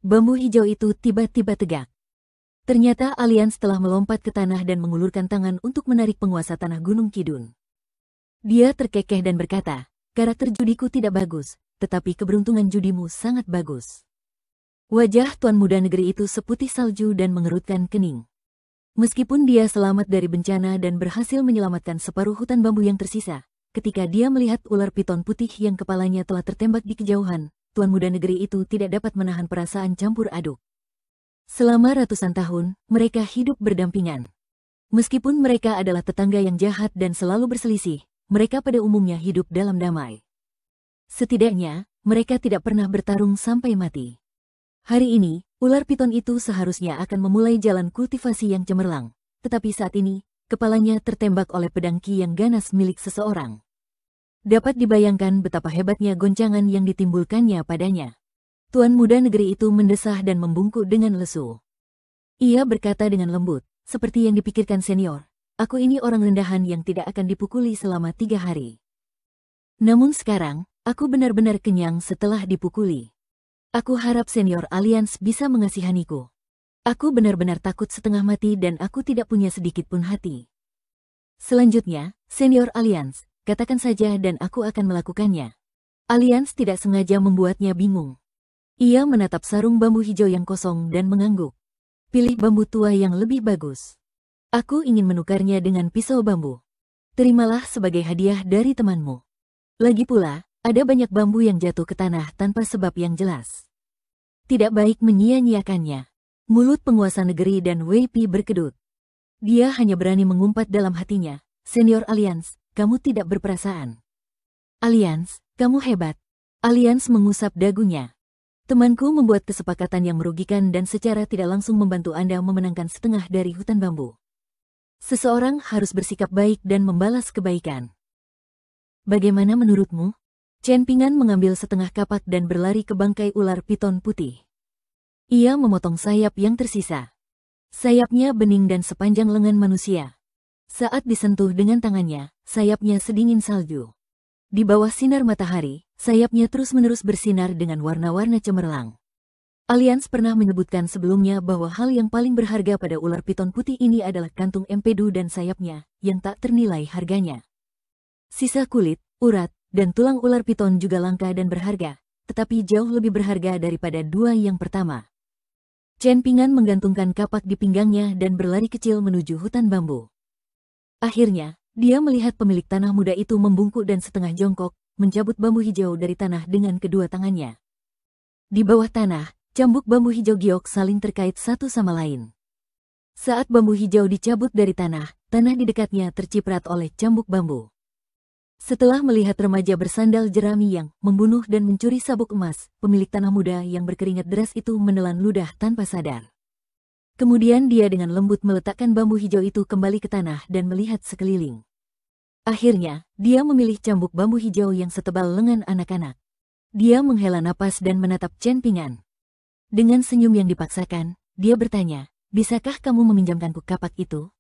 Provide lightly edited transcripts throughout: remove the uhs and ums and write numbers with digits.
bambu hijau itu tiba-tiba tegak. Ternyata Alians telah melompat ke tanah dan mengulurkan tangan untuk menarik penguasa tanah Gunung Kidun. Dia terkekeh dan berkata, karakter judiku tidak bagus, tetapi keberuntungan judimu sangat bagus. Wajah tuan muda negeri itu seputih salju dan mengerutkan kening. Meskipun dia selamat dari bencana dan berhasil menyelamatkan separuh hutan bambu yang tersisa, ketika dia melihat ular piton putih yang kepalanya telah tertembak di kejauhan, tuan muda negeri itu tidak dapat menahan perasaan campur aduk. Selama ratusan tahun, mereka hidup berdampingan. Meskipun mereka adalah tetangga yang jahat dan selalu berselisih, mereka pada umumnya hidup dalam damai. Setidaknya, mereka tidak pernah bertarung sampai mati. Hari ini, ular piton itu seharusnya akan memulai jalan kultivasi yang cemerlang, tetapi saat ini, kepalanya tertembak oleh pedang ki yang ganas milik seseorang. Dapat dibayangkan betapa hebatnya goncangan yang ditimbulkannya padanya. Tuan muda negeri itu mendesah dan membungkuk dengan lesu. Ia berkata dengan lembut, seperti yang dipikirkan senior, aku ini orang rendahan yang tidak akan dipukuli selama 3 hari. Namun sekarang, aku benar-benar kenyang setelah dipukuli. Aku harap senior Alians bisa mengasihaniku. Aku benar-benar takut setengah mati dan aku tidak punya sedikit pun hati. Selanjutnya, senior Alians, katakan saja dan aku akan melakukannya. Alians tidak sengaja membuatnya bingung. Ia menatap sarung bambu hijau yang kosong dan mengangguk. Pilih bambu tua yang lebih bagus. Aku ingin menukarnya dengan pisau bambu. Terimalah sebagai hadiah dari temanmu. Lagi pula, ada banyak bambu yang jatuh ke tanah tanpa sebab yang jelas. Tidak baik menyia-nyiakannya. Mulut penguasa negeri dan Wei Pi berkedut. Dia hanya berani mengumpat dalam hatinya, senior Alians, kamu tidak berperasaan. Alians, kamu hebat. Alians mengusap dagunya. Temanku membuat kesepakatan yang merugikan dan secara tidak langsung membantu Anda memenangkan setengah dari hutan bambu. Seseorang harus bersikap baik dan membalas kebaikan. Bagaimana menurutmu? Chen Pingan mengambil setengah kapak dan berlari ke bangkai ular piton putih. Ia memotong sayap yang tersisa. Sayapnya bening dan sepanjang lengan manusia. Saat disentuh dengan tangannya, sayapnya sedingin salju. Di bawah sinar matahari, sayapnya terus-menerus bersinar dengan warna-warna cemerlang. Alians pernah menyebutkan sebelumnya bahwa hal yang paling berharga pada ular piton putih ini adalah kantung empedu dan sayapnya, yang tak ternilai harganya. Sisa kulit, urat, dan tulang ular piton juga langka dan berharga, tetapi jauh lebih berharga daripada 2 yang pertama. Chen Pingan menggantungkan kapak di pinggangnya dan berlari kecil menuju hutan bambu. Akhirnya, dia melihat pemilik tanah muda itu membungkuk dan setengah jongkok, mencabut bambu hijau dari tanah dengan kedua tangannya. Di bawah tanah, cambuk bambu hijau giok saling terkait satu sama lain. Saat bambu hijau dicabut dari tanah di dekatnya terciprat oleh cambuk bambu. Setelah melihat remaja bersandal jerami yang membunuh dan mencuri sabuk emas, pemilik tanah muda yang berkeringat deras itu menelan ludah tanpa sadar. Kemudian dia dengan lembut meletakkan bambu hijau itu kembali ke tanah dan melihat sekeliling. Akhirnya, dia memilih cambuk bambu hijau yang setebal lengan anak-anak. Dia menghela napas dan menatap Chen Pingan. Dengan senyum yang dipaksakan, dia bertanya, bisakah kamu meminjamkanku kapak itu?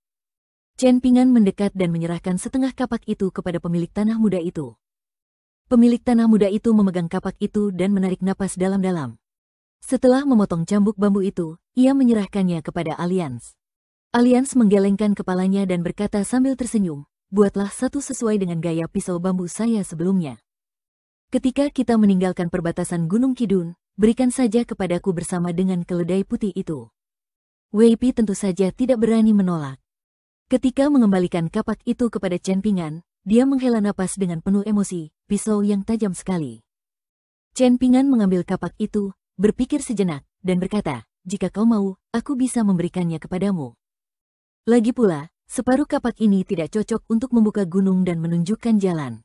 Chen Pingan mendekat dan menyerahkan setengah kapak itu kepada pemilik tanah muda itu. Pemilik tanah muda itu memegang kapak itu dan menarik napas dalam-dalam. Setelah memotong cambuk bambu itu, ia menyerahkannya kepada Alians. Alians menggelengkan kepalanya dan berkata sambil tersenyum, buatlah satu sesuai dengan gaya pisau bambu saya sebelumnya. Ketika kita meninggalkan perbatasan Gunung Kidun, berikan saja kepadaku bersama dengan keledai putih itu. Wei Pi tentu saja tidak berani menolak. Ketika mengembalikan kapak itu kepada Chen Pingan, dia menghela napas dengan penuh emosi, pisau yang tajam sekali. Chen Pingan mengambil kapak itu, berpikir sejenak, dan berkata, jika kau mau, aku bisa memberikannya kepadamu. Lagi pula, separuh kapak ini tidak cocok untuk membuka gunung dan menunjukkan jalan.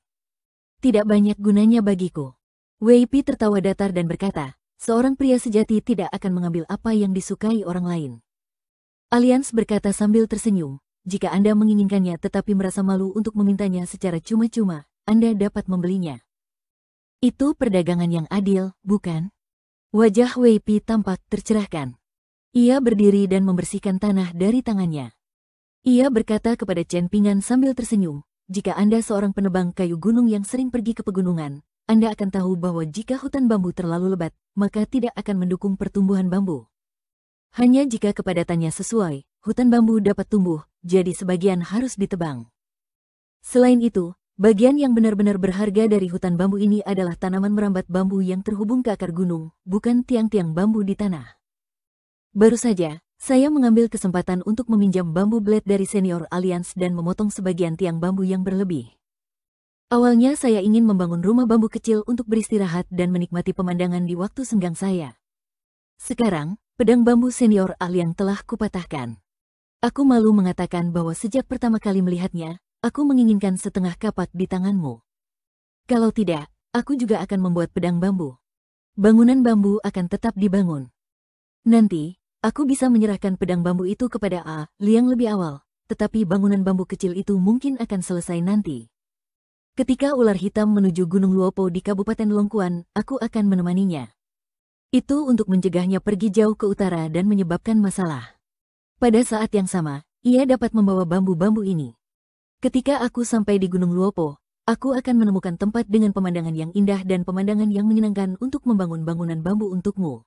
Tidak banyak gunanya bagiku. Wei Pi tertawa datar dan berkata, seorang pria sejati tidak akan mengambil apa yang disukai orang lain. Alians berkata sambil tersenyum, jika Anda menginginkannya tetapi merasa malu untuk memintanya secara cuma-cuma, Anda dapat membelinya. Itu perdagangan yang adil, bukan? Wajah Wei Pi tampak tercerahkan. Ia berdiri dan membersihkan tanah dari tangannya. Ia berkata kepada Chen Pingan sambil tersenyum, jika Anda seorang penebang kayu gunung yang sering pergi ke pegunungan, Anda akan tahu bahwa jika hutan bambu terlalu lebat, maka tidak akan mendukung pertumbuhan bambu. Hanya jika kepadatannya sesuai, hutan bambu dapat tumbuh, jadi sebagian harus ditebang. Selain itu, bagian yang benar-benar berharga dari hutan bambu ini adalah tanaman merambat bambu yang terhubung ke akar gunung, bukan tiang-tiang bambu di tanah. Baru saja, saya mengambil kesempatan untuk meminjam bambu blade dari senior Alliance dan memotong sebagian tiang bambu yang berlebih. Awalnya saya ingin membangun rumah bambu kecil untuk beristirahat dan menikmati pemandangan di waktu senggang saya. Sekarang, pedang bambu senior Alliance telah kupatahkan. Aku malu mengatakan bahwa sejak pertama kali melihatnya, aku menginginkan setengah kapak di tanganmu. Kalau tidak, aku juga akan membuat pedang bambu. Bangunan bambu akan tetap dibangun. Nanti, aku bisa menyerahkan pedang bambu itu kepada Liang lebih awal, tetapi bangunan bambu kecil itu mungkin akan selesai nanti. Ketika ular hitam menuju Gunung Luopo di Kabupaten Longkuan, aku akan menemaninya. Itu untuk mencegahnya pergi jauh ke utara dan menyebabkan masalah. Pada saat yang sama, ia dapat membawa bambu-bambu ini. Ketika aku sampai di Gunung Luopo, aku akan menemukan tempat dengan pemandangan yang indah dan pemandangan yang menyenangkan untuk membangun bangunan bambu untukmu.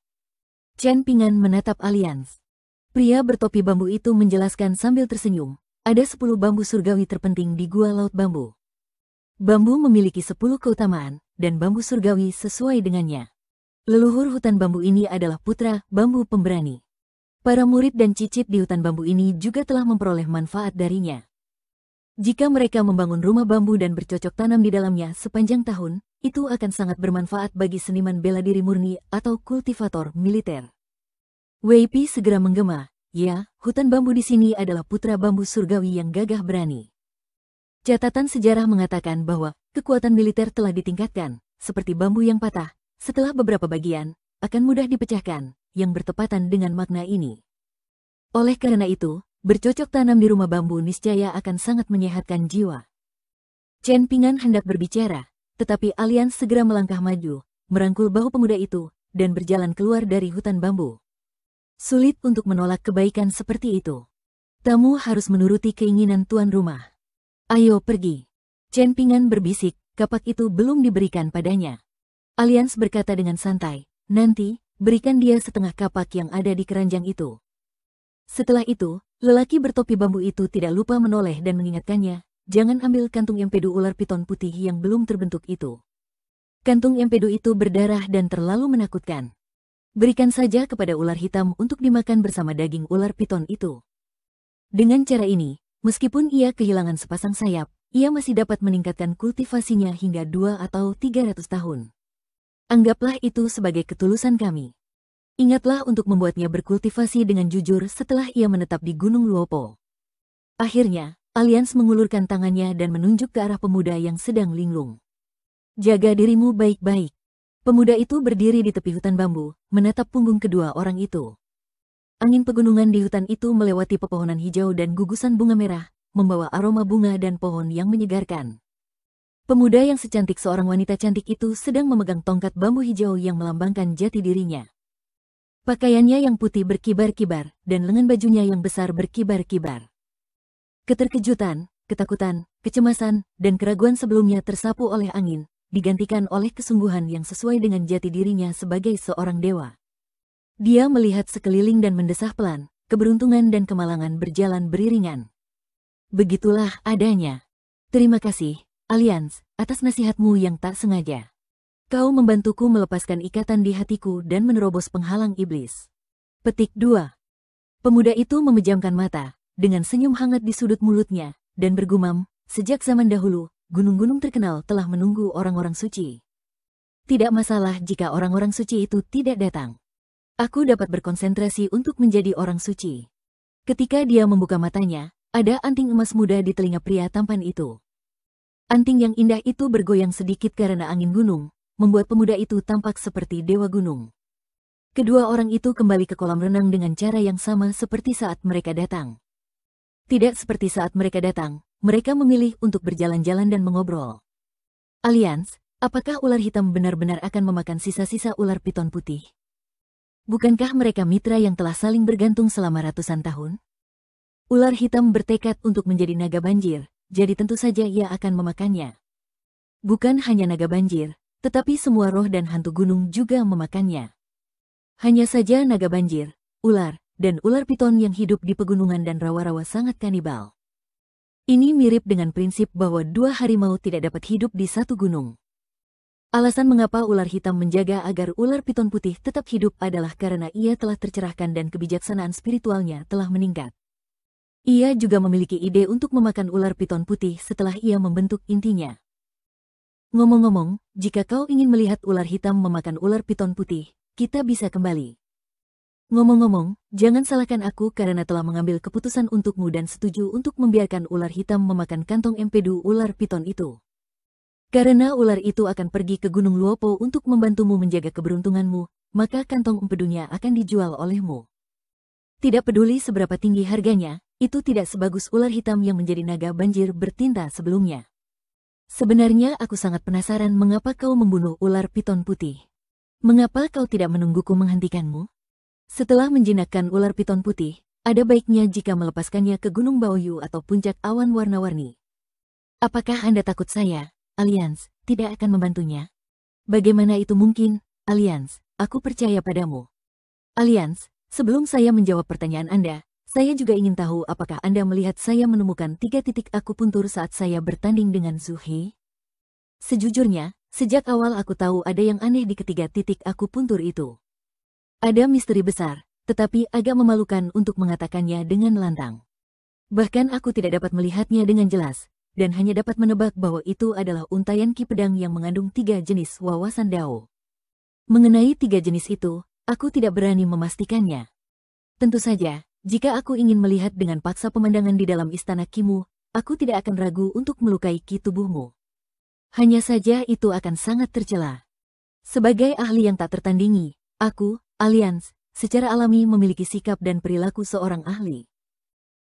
Chen Pingan menatap Alliance. Pria bertopi bambu itu menjelaskan sambil tersenyum, ada 10 bambu surgawi terpenting di Gua Laut Bambu. Bambu memiliki 10 keutamaan, dan bambu surgawi sesuai dengannya. Leluhur hutan bambu ini adalah putra bambu pemberani. Para murid dan cicit di hutan bambu ini juga telah memperoleh manfaat darinya. Jika mereka membangun rumah bambu dan bercocok tanam di dalamnya sepanjang tahun, itu akan sangat bermanfaat bagi seniman bela diri murni atau kultivator militer. Wei Pi segera menggema, ya, hutan bambu di sini adalah putra bambu surgawi yang gagah berani. Catatan sejarah mengatakan bahwa kekuatan militer telah ditingkatkan, seperti bambu yang patah, setelah beberapa bagian, akan mudah dipecahkan, yang bertepatan dengan makna ini. Oleh karena itu, bercocok tanam di rumah bambu niscaya akan sangat menyehatkan jiwa. Chen Pingan hendak berbicara, tetapi Alliance segera melangkah maju, merangkul bahu pemuda itu, dan berjalan keluar dari hutan bambu. Sulit untuk menolak kebaikan seperti itu. Tamu harus menuruti keinginan tuan rumah. Ayo pergi. Chen Pingan berbisik, kapak itu belum diberikan padanya. Alliance berkata dengan santai, nanti, berikan dia setengah kapak yang ada di keranjang itu. Setelah itu, lelaki bertopi bambu itu tidak lupa menoleh dan mengingatkannya, jangan ambil kantung empedu ular piton putih yang belum terbentuk itu. Kantung empedu itu berdarah dan terlalu menakutkan. Berikan saja kepada ular hitam untuk dimakan bersama daging ular piton itu. Dengan cara ini, meskipun ia kehilangan sepasang sayap, ia masih dapat meningkatkan kultivasinya hingga 2 atau 300 tahun. Anggaplah itu sebagai ketulusan kami. Ingatlah untuk membuatnya berkultivasi dengan jujur setelah ia menetap di Gunung Luopo. Akhirnya, Alliance mengulurkan tangannya dan menunjuk ke arah pemuda yang sedang linglung. Jaga dirimu baik-baik. Pemuda itu berdiri di tepi hutan bambu, menatap punggung kedua orang itu. Angin pegunungan di hutan itu melewati pepohonan hijau dan gugusan bunga merah, membawa aroma bunga dan pohon yang menyegarkan. Pemuda yang secantik seorang wanita cantik itu sedang memegang tongkat bambu hijau yang melambangkan jati dirinya. Pakaiannya yang putih berkibar-kibar, dan lengan bajunya yang besar berkibar-kibar. Keterkejutan, ketakutan, kecemasan, dan keraguan sebelumnya tersapu oleh angin, digantikan oleh kesungguhan yang sesuai dengan jati dirinya sebagai seorang dewa. Dia melihat sekeliling dan mendesah pelan, keberuntungan dan kemalangan berjalan beriringan. Begitulah adanya. Terima kasih, Alliance, atas nasihatmu yang tak sengaja. Kau membantuku melepaskan ikatan di hatiku dan menerobos penghalang iblis. Petik 2. Pemuda itu memejamkan mata, dengan senyum hangat di sudut mulutnya, dan bergumam, sejak zaman dahulu, gunung-gunung terkenal telah menunggu orang-orang suci. Tidak masalah jika orang-orang suci itu tidak datang. Aku dapat berkonsentrasi untuk menjadi orang suci. Ketika dia membuka matanya, ada anting emas muda di telinga pria tampan itu. Anting yang indah itu bergoyang sedikit karena angin gunung, membuat pemuda itu tampak seperti dewa gunung. Kedua orang itu kembali ke kolam renang dengan cara yang sama seperti saat mereka datang. Tidak seperti saat mereka datang, mereka memilih untuk berjalan-jalan dan mengobrol. Alliance, apakah ular hitam benar-benar akan memakan sisa-sisa ular piton putih? Bukankah mereka mitra yang telah saling bergantung selama ratusan tahun? Ular hitam bertekad untuk menjadi naga banjir, jadi tentu saja ia akan memakannya. Bukan hanya naga banjir, tetapi semua roh dan hantu gunung juga memakannya. Hanya saja naga banjir, ular, dan ular piton yang hidup di pegunungan dan rawa-rawa sangat kanibal. Ini mirip dengan prinsip bahwa dua harimau tidak dapat hidup di satu gunung. Alasan mengapa ular hitam menjaga agar ular piton putih tetap hidup adalah karena ia telah tercerahkan dan kebijaksanaan spiritualnya telah meningkat. Ia juga memiliki ide untuk memakan ular piton putih setelah ia membentuk intinya. Ngomong-ngomong, jika kau ingin melihat ular hitam memakan ular piton putih, kita bisa kembali. Ngomong-ngomong, jangan salahkan aku karena telah mengambil keputusan untukmu dan setuju untuk membiarkan ular hitam memakan kantong empedu ular piton itu. Karena ular itu akan pergi ke Gunung Luopo untuk membantumu menjaga keberuntunganmu, maka kantong empedunya akan dijual olehmu. Tidak peduli seberapa tinggi harganya, itu tidak sebagus ular hitam yang menjadi naga banjir bertinta sebelumnya. Sebenarnya aku sangat penasaran mengapa kau membunuh ular piton putih. Mengapa kau tidak menungguku menghentikanmu? Setelah menjinakkan ular piton putih, ada baiknya jika melepaskannya ke Gunung Baoyu atau puncak awan warna-warni. Apakah Anda takut saya, Alliance, tidak akan membantunya? Bagaimana itu mungkin, Alliance? Aku percaya padamu. Alliance, sebelum saya menjawab pertanyaan Anda, saya juga ingin tahu apakah Anda melihat saya menemukan 3 titik akupuntur saat saya bertanding dengan Zhu He? Sejujurnya, sejak awal aku tahu ada yang aneh di ketiga titik akupuntur itu. Ada misteri besar, tetapi agak memalukan untuk mengatakannya dengan lantang. Bahkan aku tidak dapat melihatnya dengan jelas, dan hanya dapat menebak bahwa itu adalah untaian ki pedang yang mengandung 3 jenis wawasan Dao. Mengenai 3 jenis itu, aku tidak berani memastikannya. Tentu saja, jika aku ingin melihat dengan paksa pemandangan di dalam istana kimu, aku tidak akan ragu untuk melukai ki tubuhmu. Hanya saja itu akan sangat tercela. Sebagai ahli yang tak tertandingi, aku, Alliance, secara alami memiliki sikap dan perilaku seorang ahli.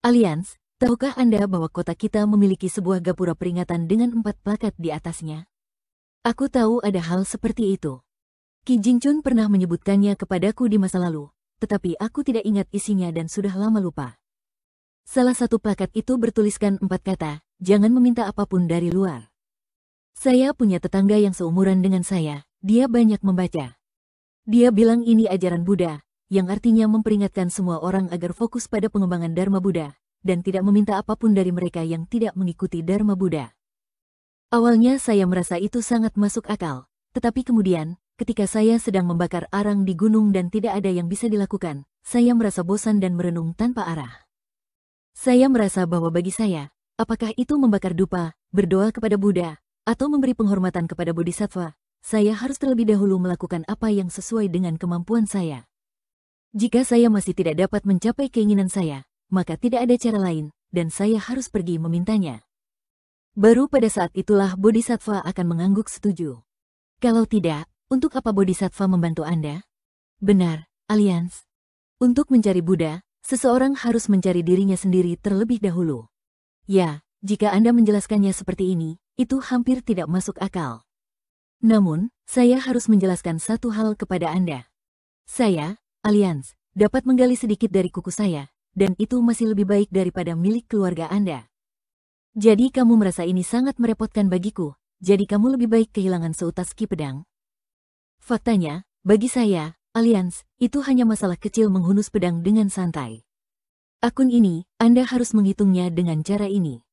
Alliance, tahukah Anda bahwa kota kita memiliki sebuah gapura peringatan dengan 4 plakat di atasnya? Aku tahu ada hal seperti itu. Qi Jingchun pernah menyebutkannya kepadaku di masa lalu, tetapi aku tidak ingat isinya dan sudah lama lupa. Salah satu plakat itu bertuliskan 4 kata, jangan meminta apapun dari luar. Saya punya tetangga yang seumuran dengan saya, dia banyak membaca. Dia bilang ini ajaran Buddha, yang artinya memperingatkan semua orang agar fokus pada pengembangan Dharma Buddha, dan tidak meminta apapun dari mereka yang tidak mengikuti Dharma Buddha. Awalnya saya merasa itu sangat masuk akal, tetapi kemudian, ketika saya sedang membakar arang di gunung dan tidak ada yang bisa dilakukan, saya merasa bosan dan merenung tanpa arah. Saya merasa bahwa bagi saya, apakah itu membakar dupa, berdoa kepada Buddha, atau memberi penghormatan kepada Bodhisattva, saya harus terlebih dahulu melakukan apa yang sesuai dengan kemampuan saya. Jika saya masih tidak dapat mencapai keinginan saya, maka tidak ada cara lain, dan saya harus pergi memintanya. Baru pada saat itulah Bodhisattva akan mengangguk setuju. Kalau tidak, untuk apa Bodhisattva membantu Anda? Benar, Alliance. Untuk mencari Buddha, seseorang harus mencari dirinya sendiri terlebih dahulu. Ya, jika Anda menjelaskannya seperti ini, itu hampir tidak masuk akal. Namun, saya harus menjelaskan satu hal kepada Anda. Saya, Alliance, dapat menggali sedikit dari kuku saya, dan itu masih lebih baik daripada milik keluarga Anda. Jadi kamu merasa ini sangat merepotkan bagiku, jadi kamu lebih baik kehilangan seutas ki pedang? Faktanya, bagi saya, Alliance, itu hanya masalah kecil menghunus pedang dengan santai. Akun ini, Anda harus menghitungnya dengan cara ini.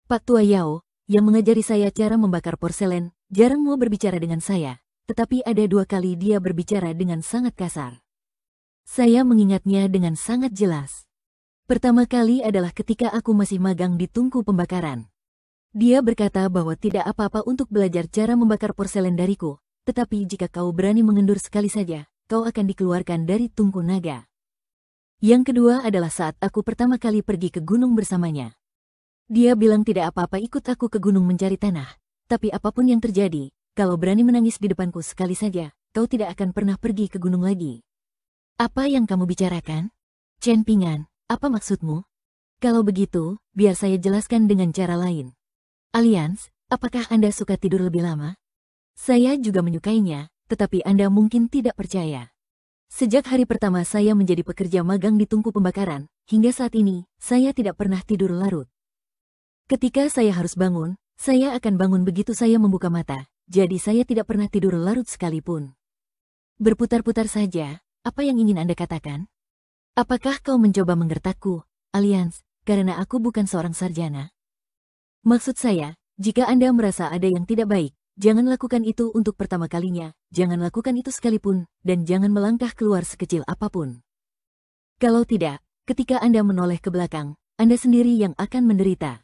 Pak Tua Yao, yang mengajari saya cara membakar porselen, jarang mau berbicara dengan saya, tetapi ada 2 kali dia berbicara dengan sangat kasar. Saya mengingatnya dengan sangat jelas. Pertama kali adalah ketika aku masih magang di tungku pembakaran. Dia berkata bahwa tidak apa-apa untuk belajar cara membakar porselen dariku, tetapi jika kau berani mengendur sekali saja, kau akan dikeluarkan dari tungku naga. Yang kedua adalah saat aku pertama kali pergi ke gunung bersamanya. Dia bilang tidak apa-apa ikut aku ke gunung mencari tanah, tapi apapun yang terjadi, kalau berani menangis di depanku sekali saja, kau tidak akan pernah pergi ke gunung lagi. Apa yang kamu bicarakan? Chen Pingan, apa maksudmu? Kalau begitu, biar saya jelaskan dengan cara lain. Alliance, apakah Anda suka tidur lebih lama? Saya juga menyukainya, tetapi Anda mungkin tidak percaya. Sejak hari pertama saya menjadi pekerja magang di tungku pembakaran, hingga saat ini, saya tidak pernah tidur larut. Ketika saya harus bangun, saya akan bangun begitu saya membuka mata, jadi saya tidak pernah tidur larut sekalipun. Berputar-putar saja, apa yang ingin Anda katakan? Apakah kau mencoba menggertakku, Alliance, karena aku bukan seorang sarjana? Maksud saya, jika Anda merasa ada yang tidak baik, jangan lakukan itu untuk pertama kalinya, jangan lakukan itu sekalipun, dan jangan melangkah keluar sekecil apapun. Kalau tidak, ketika Anda menoleh ke belakang, Anda sendiri yang akan menderita.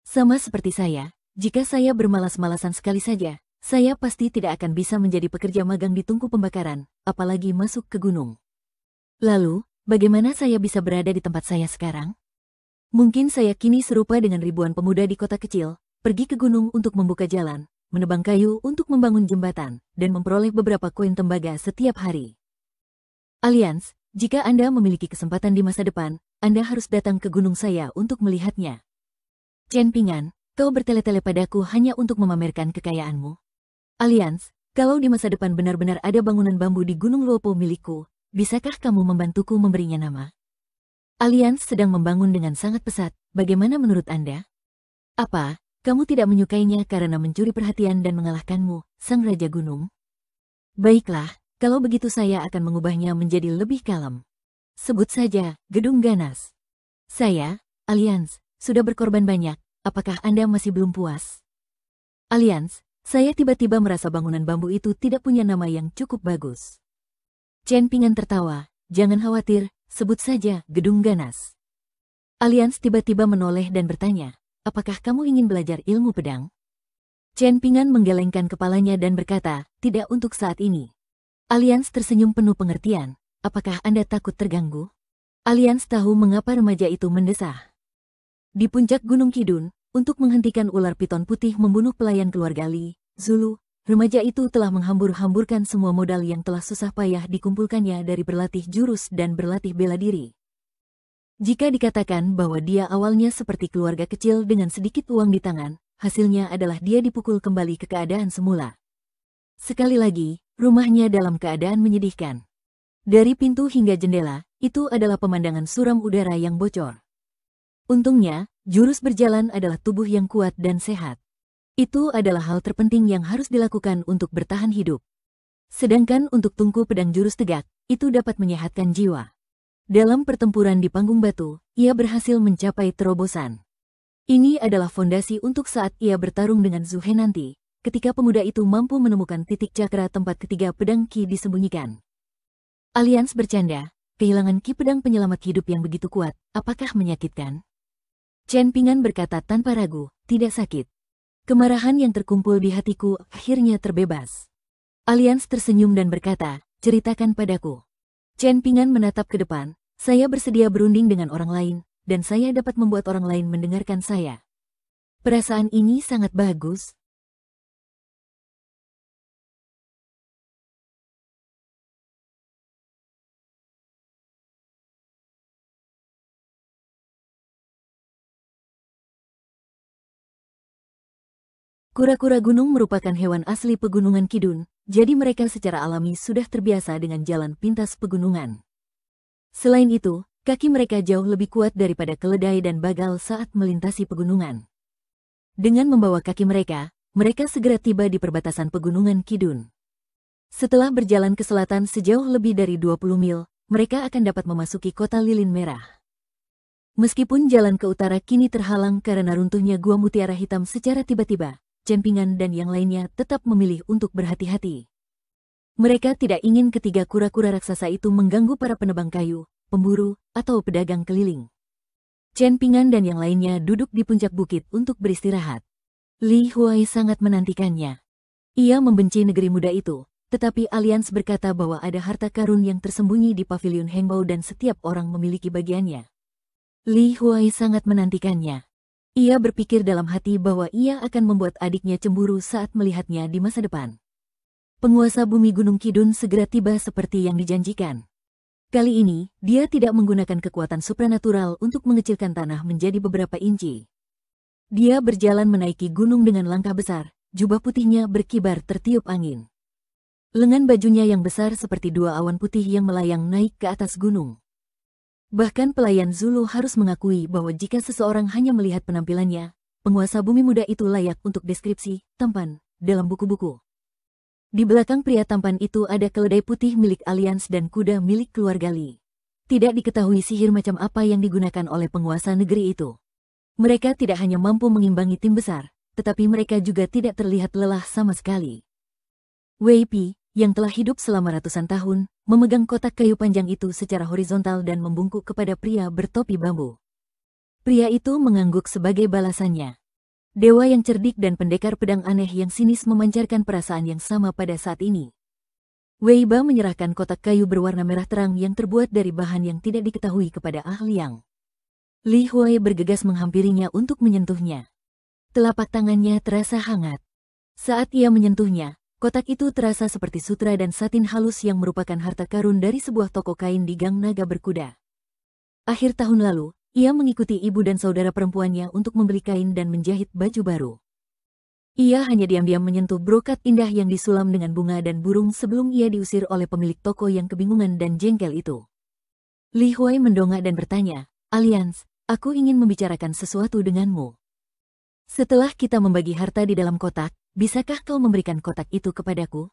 Sama seperti saya, jika saya bermalas-malasan sekali saja, saya pasti tidak akan bisa menjadi pekerja magang di tungku pembakaran, apalagi masuk ke gunung. Lalu, bagaimana saya bisa berada di tempat saya sekarang? Mungkin saya kini serupa dengan ribuan pemuda di kota kecil, pergi ke gunung untuk membuka jalan, menebang kayu untuk membangun jembatan, dan memperoleh beberapa koin tembaga setiap hari. Alliance, jika Anda memiliki kesempatan di masa depan, Anda harus datang ke gunung saya untuk melihatnya. Chen Pingan, kau bertele-tele padaku hanya untuk memamerkan kekayaanmu. Alliance, kalau di masa depan benar-benar ada bangunan bambu di Gunung Luopo milikku, bisakah kamu membantuku memberinya nama? Alliance sedang membangun dengan sangat pesat, bagaimana menurut Anda? Apa, kamu tidak menyukainya karena mencuri perhatian dan mengalahkanmu, Sang Raja Gunung? Baiklah, kalau begitu saya akan mengubahnya menjadi lebih kalem. Sebut saja, Gedung Ganas. Saya, Alliance, sudah berkorban banyak, apakah Anda masih belum puas? Alliance, saya tiba-tiba merasa bangunan bambu itu tidak punya nama yang cukup bagus. Chen Pingan tertawa, jangan khawatir, sebut saja Gedung Ganas. Alliance tiba-tiba menoleh dan bertanya, apakah kamu ingin belajar ilmu pedang? Chen Pingan menggelengkan kepalanya dan berkata, tidak untuk saat ini. Alliance tersenyum penuh pengertian, apakah Anda takut terganggu? Alliance tahu mengapa remaja itu mendesah. Di puncak Gunung Kidun, untuk menghentikan ular piton putih membunuh pelayan keluarga Li, Zulu, remaja itu telah menghambur-hamburkan semua modal yang telah susah payah dikumpulkannya dari berlatih jurus dan berlatih bela diri. Jika dikatakan bahwa dia awalnya seperti keluarga kecil dengan sedikit uang di tangan, hasilnya adalah dia dipukul kembali ke keadaan semula. Sekali lagi, rumahnya dalam keadaan menyedihkan. Dari pintu hingga jendela, itu adalah pemandangan suram udara yang bocor. Untungnya, jurus berjalan adalah tubuh yang kuat dan sehat. Itu adalah hal terpenting yang harus dilakukan untuk bertahan hidup. Sedangkan untuk tungku pedang jurus tegak, itu dapat menyehatkan jiwa. Dalam pertempuran di panggung batu, ia berhasil mencapai terobosan. Ini adalah fondasi untuk saat ia bertarung dengan Zhu He nanti, ketika pemuda itu mampu menemukan titik cakra tempat ketiga pedang Qi disembunyikan. Alliance bercanda, kehilangan Qi pedang penyelamat hidup yang begitu kuat, apakah menyakitkan? Chen Pingan berkata tanpa ragu, tidak sakit. Kemarahan yang terkumpul di hatiku akhirnya terbebas. Alliance tersenyum dan berkata, ceritakan padaku. Chen Pingan menatap ke depan, saya bersedia berunding dengan orang lain, dan saya dapat membuat orang lain mendengarkan saya. Perasaan ini sangat bagus. Kura-kura gunung merupakan hewan asli pegunungan Kidun, jadi mereka secara alami sudah terbiasa dengan jalan pintas pegunungan. Selain itu, kaki mereka jauh lebih kuat daripada keledai dan bagal saat melintasi pegunungan. Dengan membawa kaki mereka, mereka segera tiba di perbatasan pegunungan Kidun. Setelah berjalan ke selatan sejauh lebih dari 20 mil, mereka akan dapat memasuki kota lilin merah. Meskipun jalan ke utara kini terhalang karena runtuhnya gua mutiara hitam secara tiba-tiba, Chen Pingan dan yang lainnya tetap memilih untuk berhati-hati. Mereka tidak ingin ketiga kura-kura raksasa itu mengganggu para penebang kayu, pemburu, atau pedagang keliling. Chen Pingan dan yang lainnya duduk di puncak bukit untuk beristirahat. Li Huai sangat menantikannya. Ia membenci negeri muda itu, tetapi Alliance berkata bahwa ada harta karun yang tersembunyi di pavilion Hengbao dan setiap orang memiliki bagiannya. Li Huai sangat menantikannya. Ia berpikir dalam hati bahwa ia akan membuat adiknya cemburu saat melihatnya di masa depan. Penguasa bumi Gunung Kidun segera tiba seperti yang dijanjikan. Kali ini, dia tidak menggunakan kekuatan supranatural untuk mengecilkan tanah menjadi beberapa inci. Dia berjalan menaiki gunung dengan langkah besar, jubah putihnya berkibar tertiup angin. Lengan bajunya yang besar seperti dua awan putih yang melayang naik ke atas gunung. Bahkan pelayan Zulu harus mengakui bahwa jika seseorang hanya melihat penampilannya, penguasa bumi muda itu layak untuk deskripsi, tampan, dalam buku-buku. Di belakang pria tampan itu ada keledai putih milik Alliance dan kuda milik keluarga Li. Tidak diketahui sihir macam apa yang digunakan oleh penguasa negeri itu. Mereka tidak hanya mampu mengimbangi tim besar, tetapi mereka juga tidak terlihat lelah sama sekali. Wei Pi, yang telah hidup selama ratusan tahun, memegang kotak kayu panjang itu secara horizontal dan membungkuk kepada pria bertopi bambu. Pria itu mengangguk sebagai balasannya. Dewa yang cerdik dan pendekar pedang aneh yang sinis memancarkan perasaan yang sama pada saat ini. Wei Ba menyerahkan kotak kayu berwarna merah terang yang terbuat dari bahan yang tidak diketahui kepada Ah Liang. Li Huai bergegas menghampirinya untuk menyentuhnya. Telapak tangannya terasa hangat. Saat ia menyentuhnya, kotak itu terasa seperti sutra dan satin halus yang merupakan harta karun dari sebuah toko kain di Gang Naga Berkuda. Akhir tahun lalu, ia mengikuti ibu dan saudara perempuannya untuk membeli kain dan menjahit baju baru. Ia hanya diam-diam menyentuh brokat indah yang disulam dengan bunga dan burung sebelum ia diusir oleh pemilik toko yang kebingungan dan jengkel itu. Li Huai mendongak dan bertanya, "Alliance, aku ingin membicarakan sesuatu denganmu. Setelah kita membagi harta di dalam kotak, bisakah kau memberikan kotak itu kepadaku?"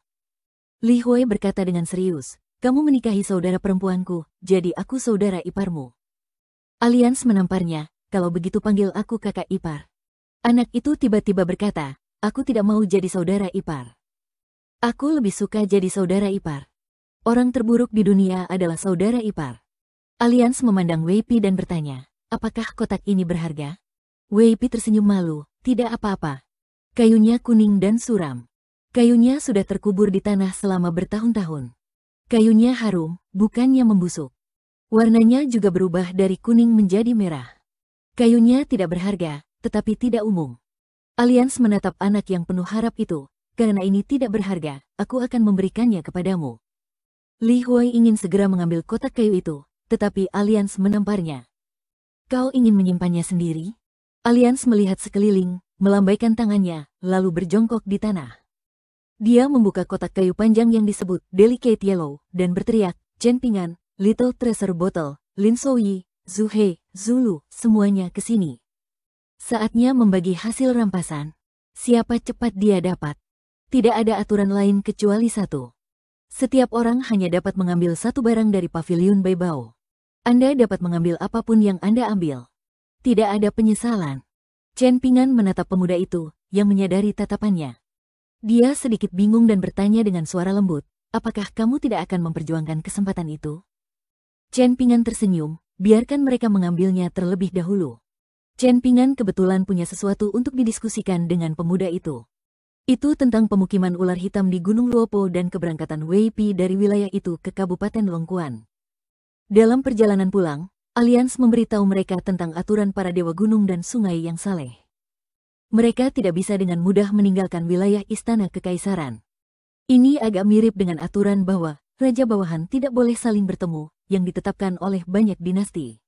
Li Huai berkata dengan serius, "Kamu menikahi saudara perempuanku, jadi aku saudara iparmu." Alliance menamparnya, "Kalau begitu panggil aku kakak ipar." Anak itu tiba-tiba berkata, "Aku tidak mau jadi saudara ipar. Aku lebih suka jadi saudara ipar. Orang terburuk di dunia adalah saudara ipar." Alliance memandang Wei Pi dan bertanya, "Apakah kotak ini berharga?" Wei Pi tersenyum malu, "Tidak apa-apa. Kayunya kuning dan suram. Kayunya sudah terkubur di tanah selama bertahun-tahun. Kayunya harum, bukannya membusuk. Warnanya juga berubah dari kuning menjadi merah. Kayunya tidak berharga, tetapi tidak umum." Alliance menatap anak yang penuh harap itu, "Karena ini tidak berharga, aku akan memberikannya kepadamu." Li Huai ingin segera mengambil kotak kayu itu, tetapi Alliance menamparnya. "Kau ingin menyimpannya sendiri?" Alliance melihat sekeliling, melambaikan tangannya, lalu berjongkok di tanah. Dia membuka kotak kayu panjang yang disebut Delicate Yellow, dan berteriak, "Chen Pingan, Little Treasure Bottle, Lin Souyi, Zhu He, Zulu, semuanya ke sini. Saatnya membagi hasil rampasan. Siapa cepat dia dapat. Tidak ada aturan lain kecuali satu. Setiap orang hanya dapat mengambil satu barang dari pavilion Beibao. Anda dapat mengambil apapun yang Anda ambil. Tidak ada penyesalan." Chen Pingan menatap pemuda itu, yang menyadari tatapannya. Dia sedikit bingung dan bertanya dengan suara lembut, "Apakah kamu tidak akan memperjuangkan kesempatan itu?" Chen Pingan tersenyum, "Biarkan mereka mengambilnya terlebih dahulu." Chen Pingan kebetulan punya sesuatu untuk didiskusikan dengan pemuda itu. Itu tentang pemukiman ular hitam di Gunung Luopo dan keberangkatan Wei Pi dari wilayah itu ke Kabupaten Longquan. Dalam perjalanan pulang, Alliance memberitahu mereka tentang aturan para dewa gunung dan sungai yang saleh. Mereka tidak bisa dengan mudah meninggalkan wilayah istana kekaisaran. Ini agak mirip dengan aturan bahwa raja bawahan tidak boleh saling bertemu, yang ditetapkan oleh banyak dinasti.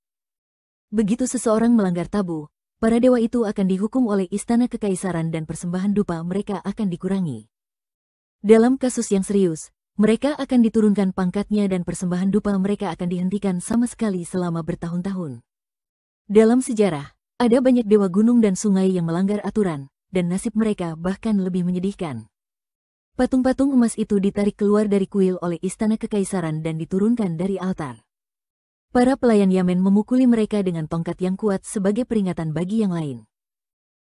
Begitu seseorang melanggar tabu, para dewa itu akan dihukum oleh istana kekaisaran dan persembahan dupa mereka akan dikurangi. Dalam kasus yang serius, mereka akan diturunkan pangkatnya dan persembahan dupa mereka akan dihentikan sama sekali selama bertahun-tahun. Dalam sejarah, ada banyak dewa gunung dan sungai yang melanggar aturan, dan nasib mereka bahkan lebih menyedihkan. Patung-patung emas itu ditarik keluar dari kuil oleh istana kekaisaran dan diturunkan dari altar. Para pelayan Yamen memukuli mereka dengan tongkat yang kuat sebagai peringatan bagi yang lain.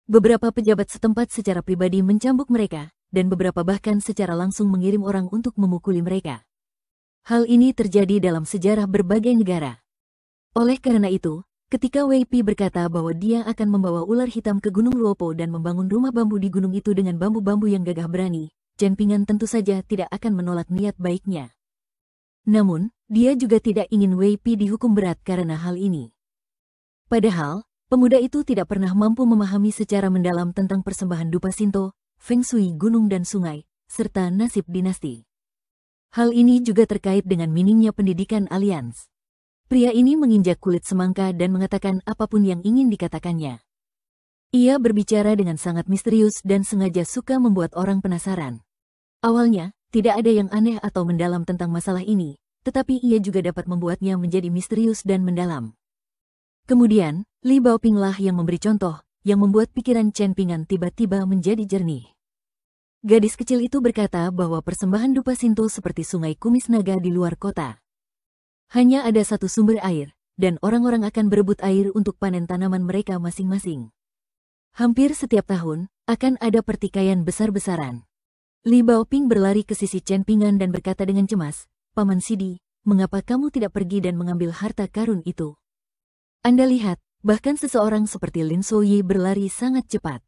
Beberapa pejabat setempat secara pribadi mencambuk mereka, dan beberapa bahkan secara langsung mengirim orang untuk memukuli mereka. Hal ini terjadi dalam sejarah berbagai negara. Oleh karena itu, ketika Wei Pi berkata bahwa dia akan membawa ular hitam ke Gunung Luopo dan membangun rumah bambu di gunung itu dengan bambu-bambu yang gagah berani, Chen Pingan tentu saja tidak akan menolak niat baiknya. Namun, dia juga tidak ingin Wei Pi dihukum berat karena hal ini. Padahal, pemuda itu tidak pernah mampu memahami secara mendalam tentang persembahan dupa Shinto, Feng Shui gunung dan sungai, serta nasib dinasti. Hal ini juga terkait dengan minimnya pendidikan Alliance. Pria ini menginjak kulit semangka dan mengatakan apapun yang ingin dikatakannya. Ia berbicara dengan sangat misterius dan sengaja suka membuat orang penasaran. Awalnya, tidak ada yang aneh atau mendalam tentang masalah ini, tetapi ia juga dapat membuatnya menjadi misterius dan mendalam. Kemudian, Li Baoping lah yang memberi contoh, yang membuat pikiran Chen Pingan tiba-tiba menjadi jernih. Gadis kecil itu berkata bahwa persembahan dupa Shinto seperti sungai kumis naga di luar kota. Hanya ada satu sumber air, dan orang-orang akan berebut air untuk panen tanaman mereka masing-masing. Hampir setiap tahun, akan ada pertikaian besar-besaran. Li Baoping berlari ke sisi Chen Pingan dan berkata dengan cemas, "Paman Sidi, mengapa kamu tidak pergi dan mengambil harta karun itu? Anda lihat, bahkan seseorang seperti Lin Souyi berlari sangat cepat."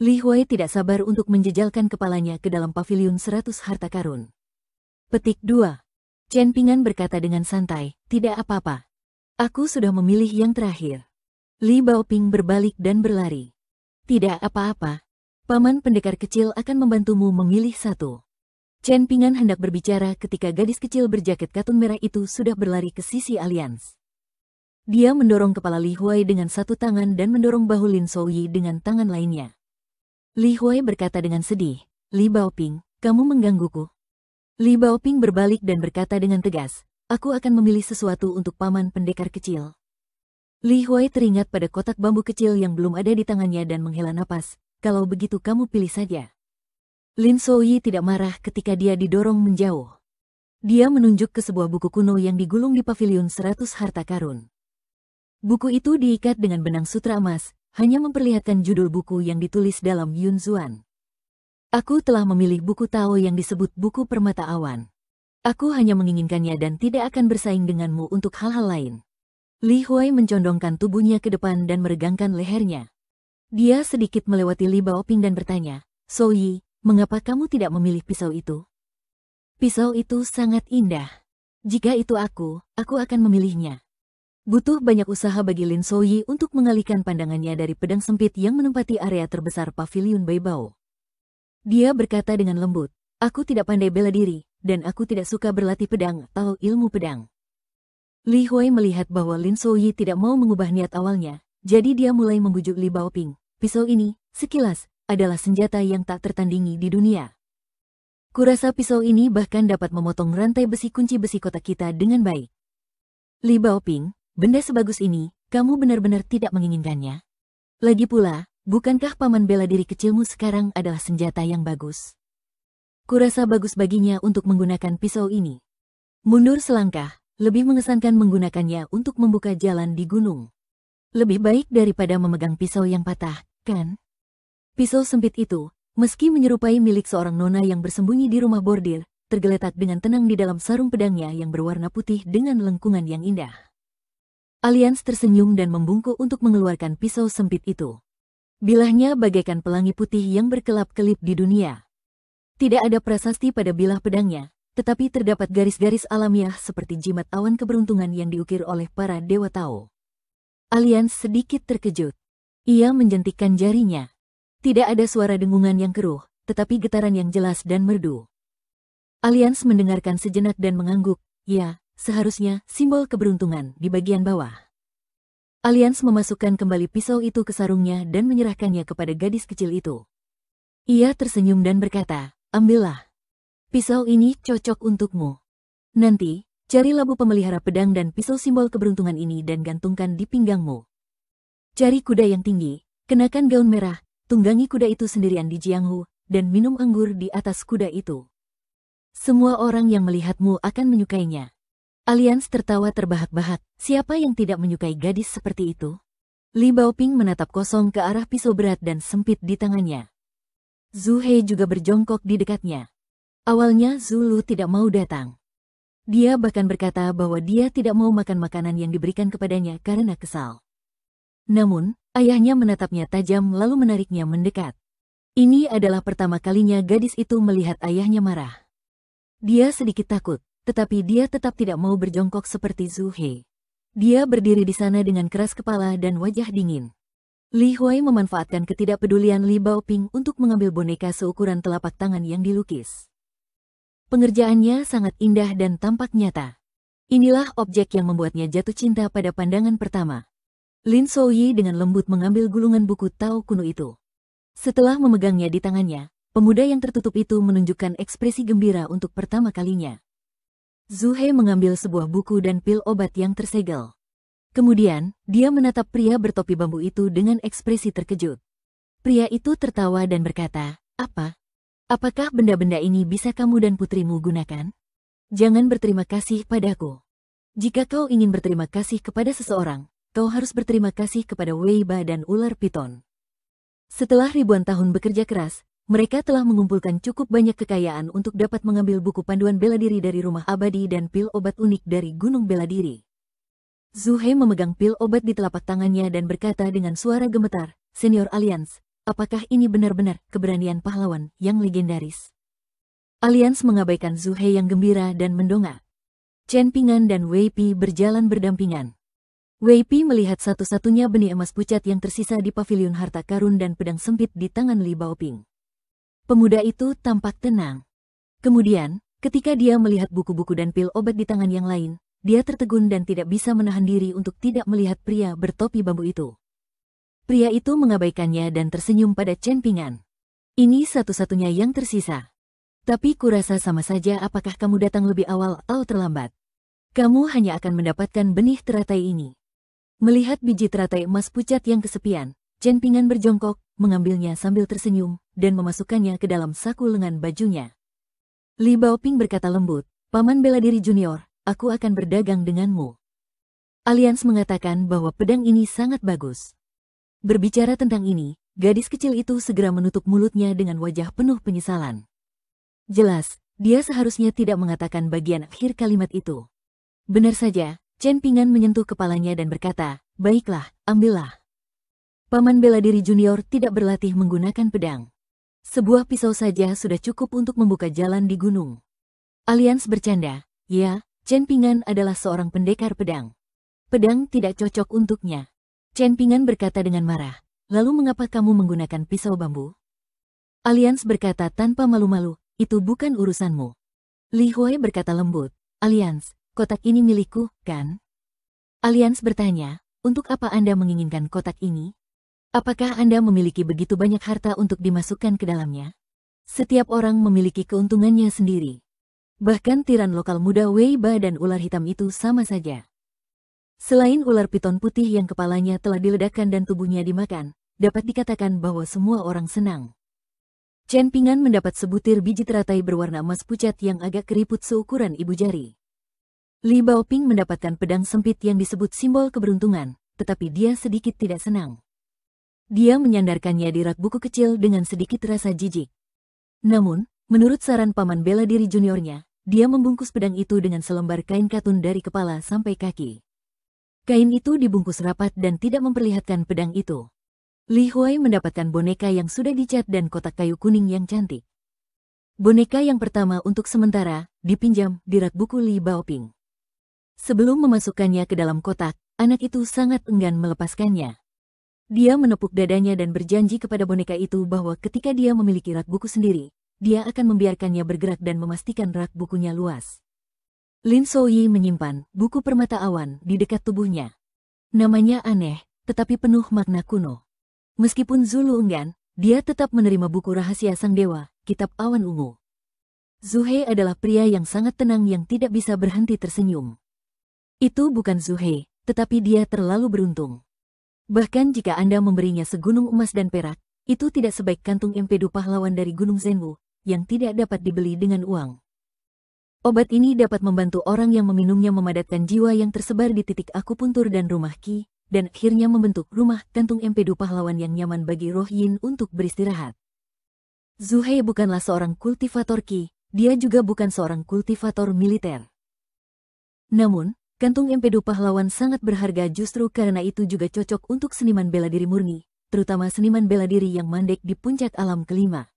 Li Huai tidak sabar untuk menjejalkan kepalanya ke dalam paviliun 100 harta karun. Petik 2. Chen Pingan berkata dengan santai, "Tidak apa-apa. Aku sudah memilih yang terakhir." Li Baoping berbalik dan berlari. "Tidak apa-apa. Paman pendekar kecil akan membantumu memilih satu." Chen Pingan hendak berbicara ketika gadis kecil berjaket katun merah itu sudah berlari ke sisi alians. Dia mendorong kepala Li Huai dengan satu tangan dan mendorong bahu Lin Souyi dengan tangan lainnya. Li Huai berkata dengan sedih, "Li Baoping, kamu menggangguku." Li Baoping berbalik dan berkata dengan tegas, "Aku akan memilih sesuatu untuk paman pendekar kecil." Li Huai teringat pada kotak bambu kecil yang belum ada di tangannya dan menghela napas. "Kalau begitu kamu pilih saja." Lin Souyi tidak marah ketika dia didorong menjauh. Dia menunjuk ke sebuah buku kuno yang digulung di paviliun 100 harta karun. Buku itu diikat dengan benang sutra emas, hanya memperlihatkan judul buku yang ditulis dalam Yunzuan. "Aku telah memilih buku Tao yang disebut buku permata awan. Aku hanya menginginkannya dan tidak akan bersaing denganmu untuk hal-hal lain." Li Huai mencondongkan tubuhnya ke depan dan meregangkan lehernya. Dia sedikit melewati Li Baoping dan bertanya, "Souyi, mengapa kamu tidak memilih pisau itu? Pisau itu sangat indah. Jika itu aku akan memilihnya." Butuh banyak usaha bagi Lin Souyi untuk mengalihkan pandangannya dari pedang sempit yang menempati area terbesar paviliun Beibao. Dia berkata dengan lembut, "Aku tidak pandai bela diri, dan aku tidak suka berlatih pedang atau ilmu pedang." Li Huai melihat bahwa Lin Souyi tidak mau mengubah niat awalnya, jadi dia mulai membujuk Li Baoping. "Pisau ini, sekilas, adalah senjata yang tak tertandingi di dunia. Kurasa pisau ini bahkan dapat memotong rantai besi kunci besi kotak kita dengan baik." "Li Baoping, benda sebagus ini, kamu benar-benar tidak menginginkannya? Lagi pula, bukankah paman bela diri kecilmu sekarang adalah senjata yang bagus? Kurasa bagus baginya untuk menggunakan pisau ini. Mundur selangkah, lebih mengesankan menggunakannya untuk membuka jalan di gunung. Lebih baik daripada memegang pisau yang patah, kan?" Pisau sempit itu, meski menyerupai milik seorang nona yang bersembunyi di rumah bordir, tergeletak dengan tenang di dalam sarung pedangnya yang berwarna putih dengan lengkungan yang indah. Alians tersenyum dan membungkuk untuk mengeluarkan pisau sempit itu. Bilahnya bagaikan pelangi putih yang berkelap-kelip di dunia. Tidak ada prasasti pada bilah pedangnya, tetapi terdapat garis-garis alamiah seperti jimat awan keberuntungan yang diukir oleh para dewa Tao. Alians sedikit terkejut. Ia menjentikkan jarinya. Tidak ada suara dengungan yang keruh, tetapi getaran yang jelas dan merdu. Alians mendengarkan sejenak dan mengangguk. "Ya, seharusnya simbol keberuntungan di bagian bawah." Alians memasukkan kembali pisau itu ke sarungnya dan menyerahkannya kepada gadis kecil itu. Ia tersenyum dan berkata, "Ambillah. Pisau ini cocok untukmu. Nanti, cari labu pemelihara pedang dan pisau simbol keberuntungan ini dan gantungkan di pinggangmu. Cari kuda yang tinggi, kenakan gaun merah, tunggangi kuda itu sendirian di Jianghu, dan minum anggur di atas kuda itu. Semua orang yang melihatmu akan menyukainya." Alians tertawa terbahak-bahak. Siapa yang tidak menyukai gadis seperti itu? Li Baoping menatap kosong ke arah pisau berat dan sempit di tangannya. Zhu He juga berjongkok di dekatnya. Awalnya Zulu tidak mau datang. Dia bahkan berkata bahwa dia tidak mau makan makanan yang diberikan kepadanya karena kesal. Namun, ayahnya menatapnya tajam lalu menariknya mendekat. Ini adalah pertama kalinya gadis itu melihat ayahnya marah. Dia sedikit takut, tetapi dia tetap tidak mau berjongkok seperti Zhu He. Dia berdiri di sana dengan keras kepala dan wajah dingin. Li Huai memanfaatkan ketidakpedulian Li Baoping untuk mengambil boneka seukuran telapak tangan yang dilukis. Pengerjaannya sangat indah dan tampak nyata. Inilah objek yang membuatnya jatuh cinta pada pandangan pertama. Lin Souyi dengan lembut mengambil gulungan buku Tao kuno itu. Setelah memegangnya di tangannya, pemuda yang tertutup itu menunjukkan ekspresi gembira untuk pertama kalinya. Zhu He mengambil sebuah buku dan pil obat yang tersegel. Kemudian, dia menatap pria bertopi bambu itu dengan ekspresi terkejut. Pria itu tertawa dan berkata, "Apa? Apakah benda-benda ini bisa kamu dan putrimu gunakan? Jangan berterima kasih padaku. Jika kau ingin berterima kasih kepada seseorang, kau harus berterima kasih kepada Wei Ba dan ular piton. Setelah ribuan tahun bekerja keras, mereka telah mengumpulkan cukup banyak kekayaan untuk dapat mengambil buku panduan bela diri dari rumah abadi dan pil obat unik dari Gunung Bela Diri. Zhu He memegang pil obat di telapak tangannya dan berkata dengan suara gemetar, "Senior Alliance, apakah ini benar-benar keberanian pahlawan yang legendaris?" Alliance mengabaikan Zhu He yang gembira dan mendongak. Chen Pingan dan Wei Pi berjalan berdampingan. Wei Pi melihat satu-satunya benih emas pucat yang tersisa di pavilion harta karun dan pedang sempit di tangan Li Baoping. Pemuda itu tampak tenang. Kemudian, ketika dia melihat buku-buku dan pil obat di tangan yang lain, dia tertegun dan tidak bisa menahan diri untuk tidak melihat pria bertopi bambu itu. Pria itu mengabaikannya dan tersenyum pada Chen Pingan. "Ini satu-satunya yang tersisa. Tapi kurasa sama saja apakah kamu datang lebih awal atau terlambat. Kamu hanya akan mendapatkan benih teratai ini." Melihat biji teratai emas pucat yang kesepian, Chen Pingan berjongkok, mengambilnya sambil tersenyum, dan memasukkannya ke dalam saku lengan bajunya. Li Baoping berkata lembut, "Paman bela diri junior, aku akan berdagang denganmu." Alliance mengatakan bahwa pedang ini sangat bagus. Berbicara tentang ini, gadis kecil itu segera menutup mulutnya dengan wajah penuh penyesalan. Jelas, dia seharusnya tidak mengatakan bagian akhir kalimat itu. Benar saja, Chen Pingan menyentuh kepalanya dan berkata, "Baiklah, ambillah." Paman bela diri junior tidak berlatih menggunakan pedang. Sebuah pisau saja sudah cukup untuk membuka jalan di gunung. Alliance bercanda, "Ya, Chen Pingan adalah seorang pendekar pedang. Pedang tidak cocok untuknya." Chen Pingan berkata dengan marah, "Lalu mengapa kamu menggunakan pisau bambu?" Alliance berkata tanpa malu-malu, "Itu bukan urusanmu." Li Hui berkata lembut, "Alliance, kotak ini milikku, kan?" Alliance bertanya, "Untuk apa Anda menginginkan kotak ini? Apakah Anda memiliki begitu banyak harta untuk dimasukkan ke dalamnya?" Setiap orang memiliki keuntungannya sendiri. Bahkan tiran lokal muda Wei Ba dan ular hitam itu sama saja. Selain ular piton putih yang kepalanya telah diledakkan dan tubuhnya dimakan, dapat dikatakan bahwa semua orang senang. Chen Pingan mendapat sebutir biji teratai berwarna emas pucat yang agak keriput seukuran ibu jari. Li Baoping mendapatkan pedang sempit yang disebut simbol keberuntungan, tetapi dia sedikit tidak senang. Dia menyandarkannya di rak buku kecil dengan sedikit rasa jijik. Namun, menurut saran paman bela diri juniornya, dia membungkus pedang itu dengan selembar kain katun dari kepala sampai kaki. Kain itu dibungkus rapat dan tidak memperlihatkan pedang itu. Li Hui mendapatkan boneka yang sudah dicat dan kotak kayu kuning yang cantik. Boneka yang pertama untuk sementara dipinjam di rak buku Li Baoping. Sebelum memasukkannya ke dalam kotak, anak itu sangat enggan melepaskannya. Dia menepuk dadanya dan berjanji kepada boneka itu bahwa ketika dia memiliki rak buku sendiri, dia akan membiarkannya bergerak dan memastikan rak bukunya luas. Lin Souyi menyimpan buku permata awan di dekat tubuhnya. Namanya aneh, tetapi penuh makna kuno. Meskipun Zulu enggan, dia tetap menerima buku rahasia sang dewa, Kitab Awan Ungu. Zhu He adalah pria yang sangat tenang yang tidak bisa berhenti tersenyum. Itu bukan Zhu He, tetapi dia terlalu beruntung. Bahkan jika Anda memberinya segunung emas dan perak, itu tidak sebaik kantung empedu pahlawan dari Gunung Zhenwu, yang tidak dapat dibeli dengan uang. Obat ini dapat membantu orang yang meminumnya memadatkan jiwa yang tersebar di titik akupuntur dan rumah Qi, dan akhirnya membentuk rumah kantung empedu pahlawan yang nyaman bagi roh yin untuk beristirahat. Zhu He bukanlah seorang kultivator Qi, dia juga bukan seorang kultivator militer. Namun, kantung empedu pahlawan sangat berharga justru karena itu juga cocok untuk seniman bela diri murni, terutama seniman bela diri yang mandek di puncak alam kelima.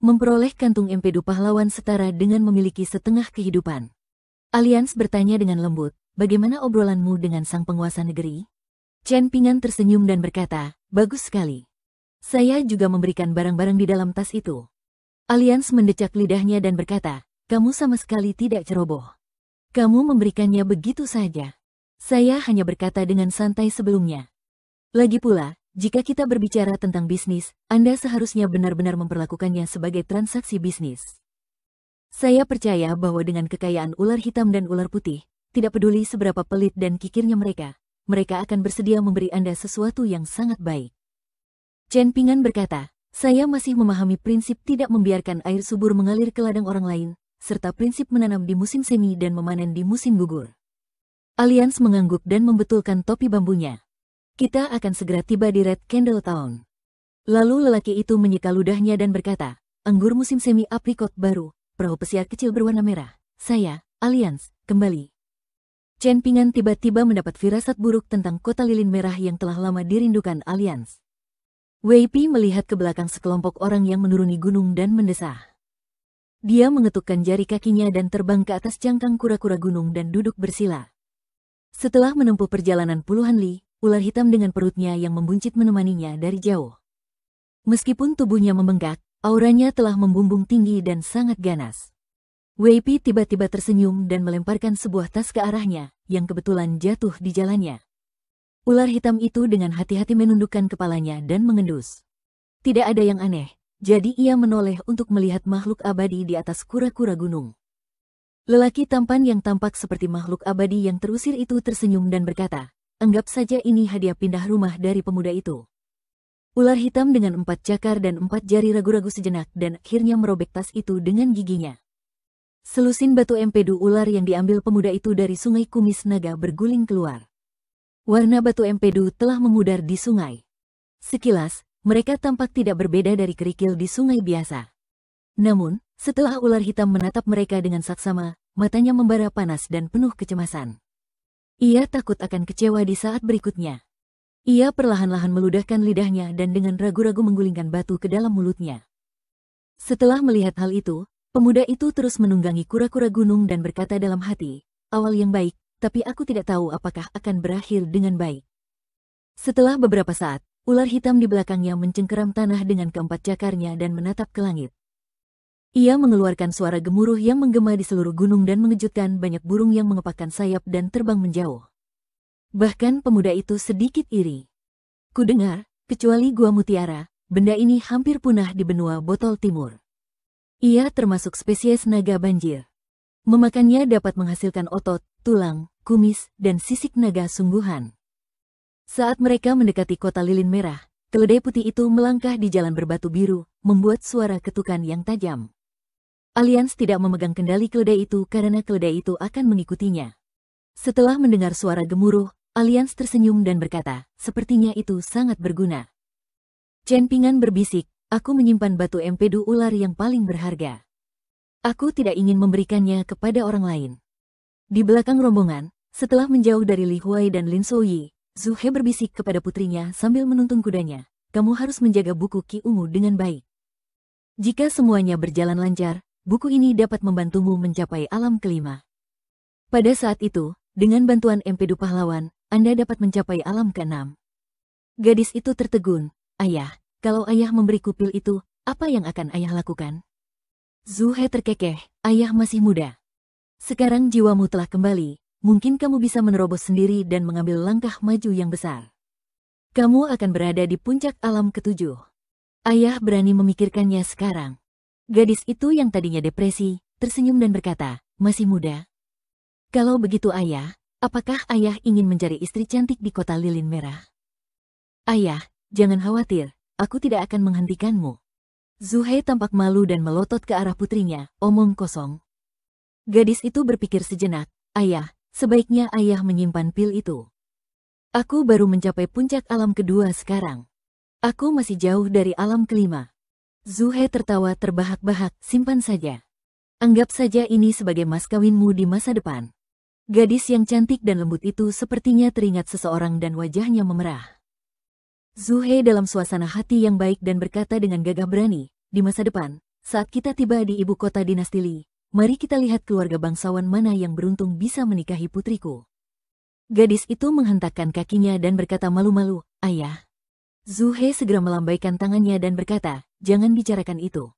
Memperoleh kantung empedu pahlawan setara dengan memiliki setengah kehidupan. Alliance bertanya dengan lembut, "Bagaimana obrolanmu dengan sang penguasa negeri?" Chen Pingan tersenyum dan berkata, "Bagus sekali. Saya juga memberikan barang-barang di dalam tas itu." Alliance mendecak lidahnya dan berkata, "Kamu sama sekali tidak ceroboh. Kamu memberikannya begitu saja. Saya hanya berkata dengan santai sebelumnya. Lagi pula, jika kita berbicara tentang bisnis, Anda seharusnya benar-benar memperlakukannya sebagai transaksi bisnis. Saya percaya bahwa dengan kekayaan ular hitam dan ular putih, tidak peduli seberapa pelit dan kikirnya mereka akan bersedia memberi Anda sesuatu yang sangat baik." Chen Pingan berkata, Saya masih memahami prinsip tidak membiarkan air subur mengalir ke ladang orang lain, serta prinsip menanam di musim semi dan memanen di musim gugur. Alliance mengangguk dan membetulkan topi bambunya. Kita akan segera tiba di Red Candle Town. Lalu lelaki itu menyeka ludahnya dan berkata, anggur musim semi aprikot baru, perahu pesiar kecil berwarna merah. Saya, Alliance, kembali. Chen Pingan tiba-tiba mendapat firasat buruk tentang kota lilin merah yang telah lama dirindukan Alliance. Wei Pi melihat ke belakang sekelompok orang yang menuruni gunung dan mendesah. Dia mengetukkan jari kakinya dan terbang ke atas cangkang kura-kura gunung dan duduk bersila. Setelah menempuh perjalanan puluhan li, ular hitam dengan perutnya yang membuncit menemaninya dari jauh. Meskipun tubuhnya membengkak, auranya telah membumbung tinggi dan sangat ganas. Wei Pi tiba-tiba tersenyum dan melemparkan sebuah tas ke arahnya, yang kebetulan jatuh di jalannya. Ular hitam itu dengan hati-hati menundukkan kepalanya dan mengendus. Tidak ada yang aneh, jadi ia menoleh untuk melihat makhluk abadi di atas kura-kura gunung. Lelaki tampan yang tampak seperti makhluk abadi yang terusir itu tersenyum dan berkata, anggap saja ini hadiah pindah rumah dari pemuda itu. Ular hitam dengan 4 cakar dan 4 jari ragu-ragu sejenak dan akhirnya merobek tas itu dengan giginya. Selusin batu empedu ular yang diambil pemuda itu dari sungai kumis naga berguling keluar. Warna batu empedu telah memudar di sungai. Sekilas, mereka tampak tidak berbeda dari kerikil di sungai biasa. Namun, setelah ular hitam menatap mereka dengan saksama, matanya membara panas dan penuh kecemasan. Ia takut akan kecewa di saat berikutnya. Ia perlahan-lahan meludahkan lidahnya dan dengan ragu-ragu menggulingkan batu ke dalam mulutnya. Setelah melihat hal itu, pemuda itu terus menunggangi kura-kura gunung dan berkata dalam hati, awal yang baik, tapi aku tidak tahu apakah akan berakhir dengan baik. Setelah beberapa saat, ular hitam di belakangnya mencengkeram tanah dengan keempat cakarnya dan menatap ke langit. Ia mengeluarkan suara gemuruh yang menggema di seluruh gunung dan mengejutkan banyak burung yang mengepakkan sayap dan terbang menjauh. Bahkan pemuda itu sedikit iri. Kudengar, kecuali gua mutiara, benda ini hampir punah di benua botol timur. Ia termasuk spesies naga banjir. Memakannya dapat menghasilkan otot, tulang, kumis, dan sisik naga sungguhan. Saat mereka mendekati kota lilin merah, keledai putih itu melangkah di jalan berbatu biru, membuat suara ketukan yang tajam. Alliance tidak memegang kendali keledai itu karena keledai itu akan mengikutinya. Setelah mendengar suara gemuruh, Alliance tersenyum dan berkata, sepertinya itu sangat berguna. Chen Pingan berbisik, aku menyimpan batu empedu ular yang paling berharga. Aku tidak ingin memberikannya kepada orang lain. Di belakang rombongan, setelah menjauh dari Li Huai dan Lin Souyi, Zhu He berbisik kepada putrinya sambil menuntun kudanya, kamu harus menjaga buku Qi Ungu dengan baik. Jika semuanya berjalan lancar, buku ini dapat membantumu mencapai alam kelima. Pada saat itu, dengan bantuan empedu pahlawan, Anda dapat mencapai alam keenam. Gadis itu tertegun, ayah, kalau ayah memberiku pil itu, apa yang akan ayah lakukan? Zhu He terkekeh, ayah masih muda. Sekarang jiwamu telah kembali, mungkin kamu bisa menerobos sendiri dan mengambil langkah maju yang besar. Kamu akan berada di puncak alam ketujuh. Ayah berani memikirkannya sekarang. Gadis itu yang tadinya depresi, tersenyum dan berkata, masih muda. Kalau begitu ayah, apakah ayah ingin mencari istri cantik di kota lilin merah? Ayah, jangan khawatir, aku tidak akan menghentikanmu. Zhu He tampak malu dan melotot ke arah putrinya, omong kosong. Gadis itu berpikir sejenak, ayah, sebaiknya ayah menyimpan pil itu. Aku baru mencapai puncak alam kedua sekarang. Aku masih jauh dari alam kelima. Zhu He tertawa terbahak-bahak, simpan saja. Anggap saja ini sebagai mas kawinmu di masa depan. Gadis yang cantik dan lembut itu sepertinya teringat seseorang dan wajahnya memerah. Zhu He dalam suasana hati yang baik dan berkata dengan gagah berani, di masa depan, saat kita tiba di ibu kota dinasti Li, mari kita lihat keluarga bangsawan mana yang beruntung bisa menikahi putriku. Gadis itu menghentakkan kakinya dan berkata malu-malu, ayah. Zhu He segera melambaikan tangannya dan berkata, jangan bicarakan itu.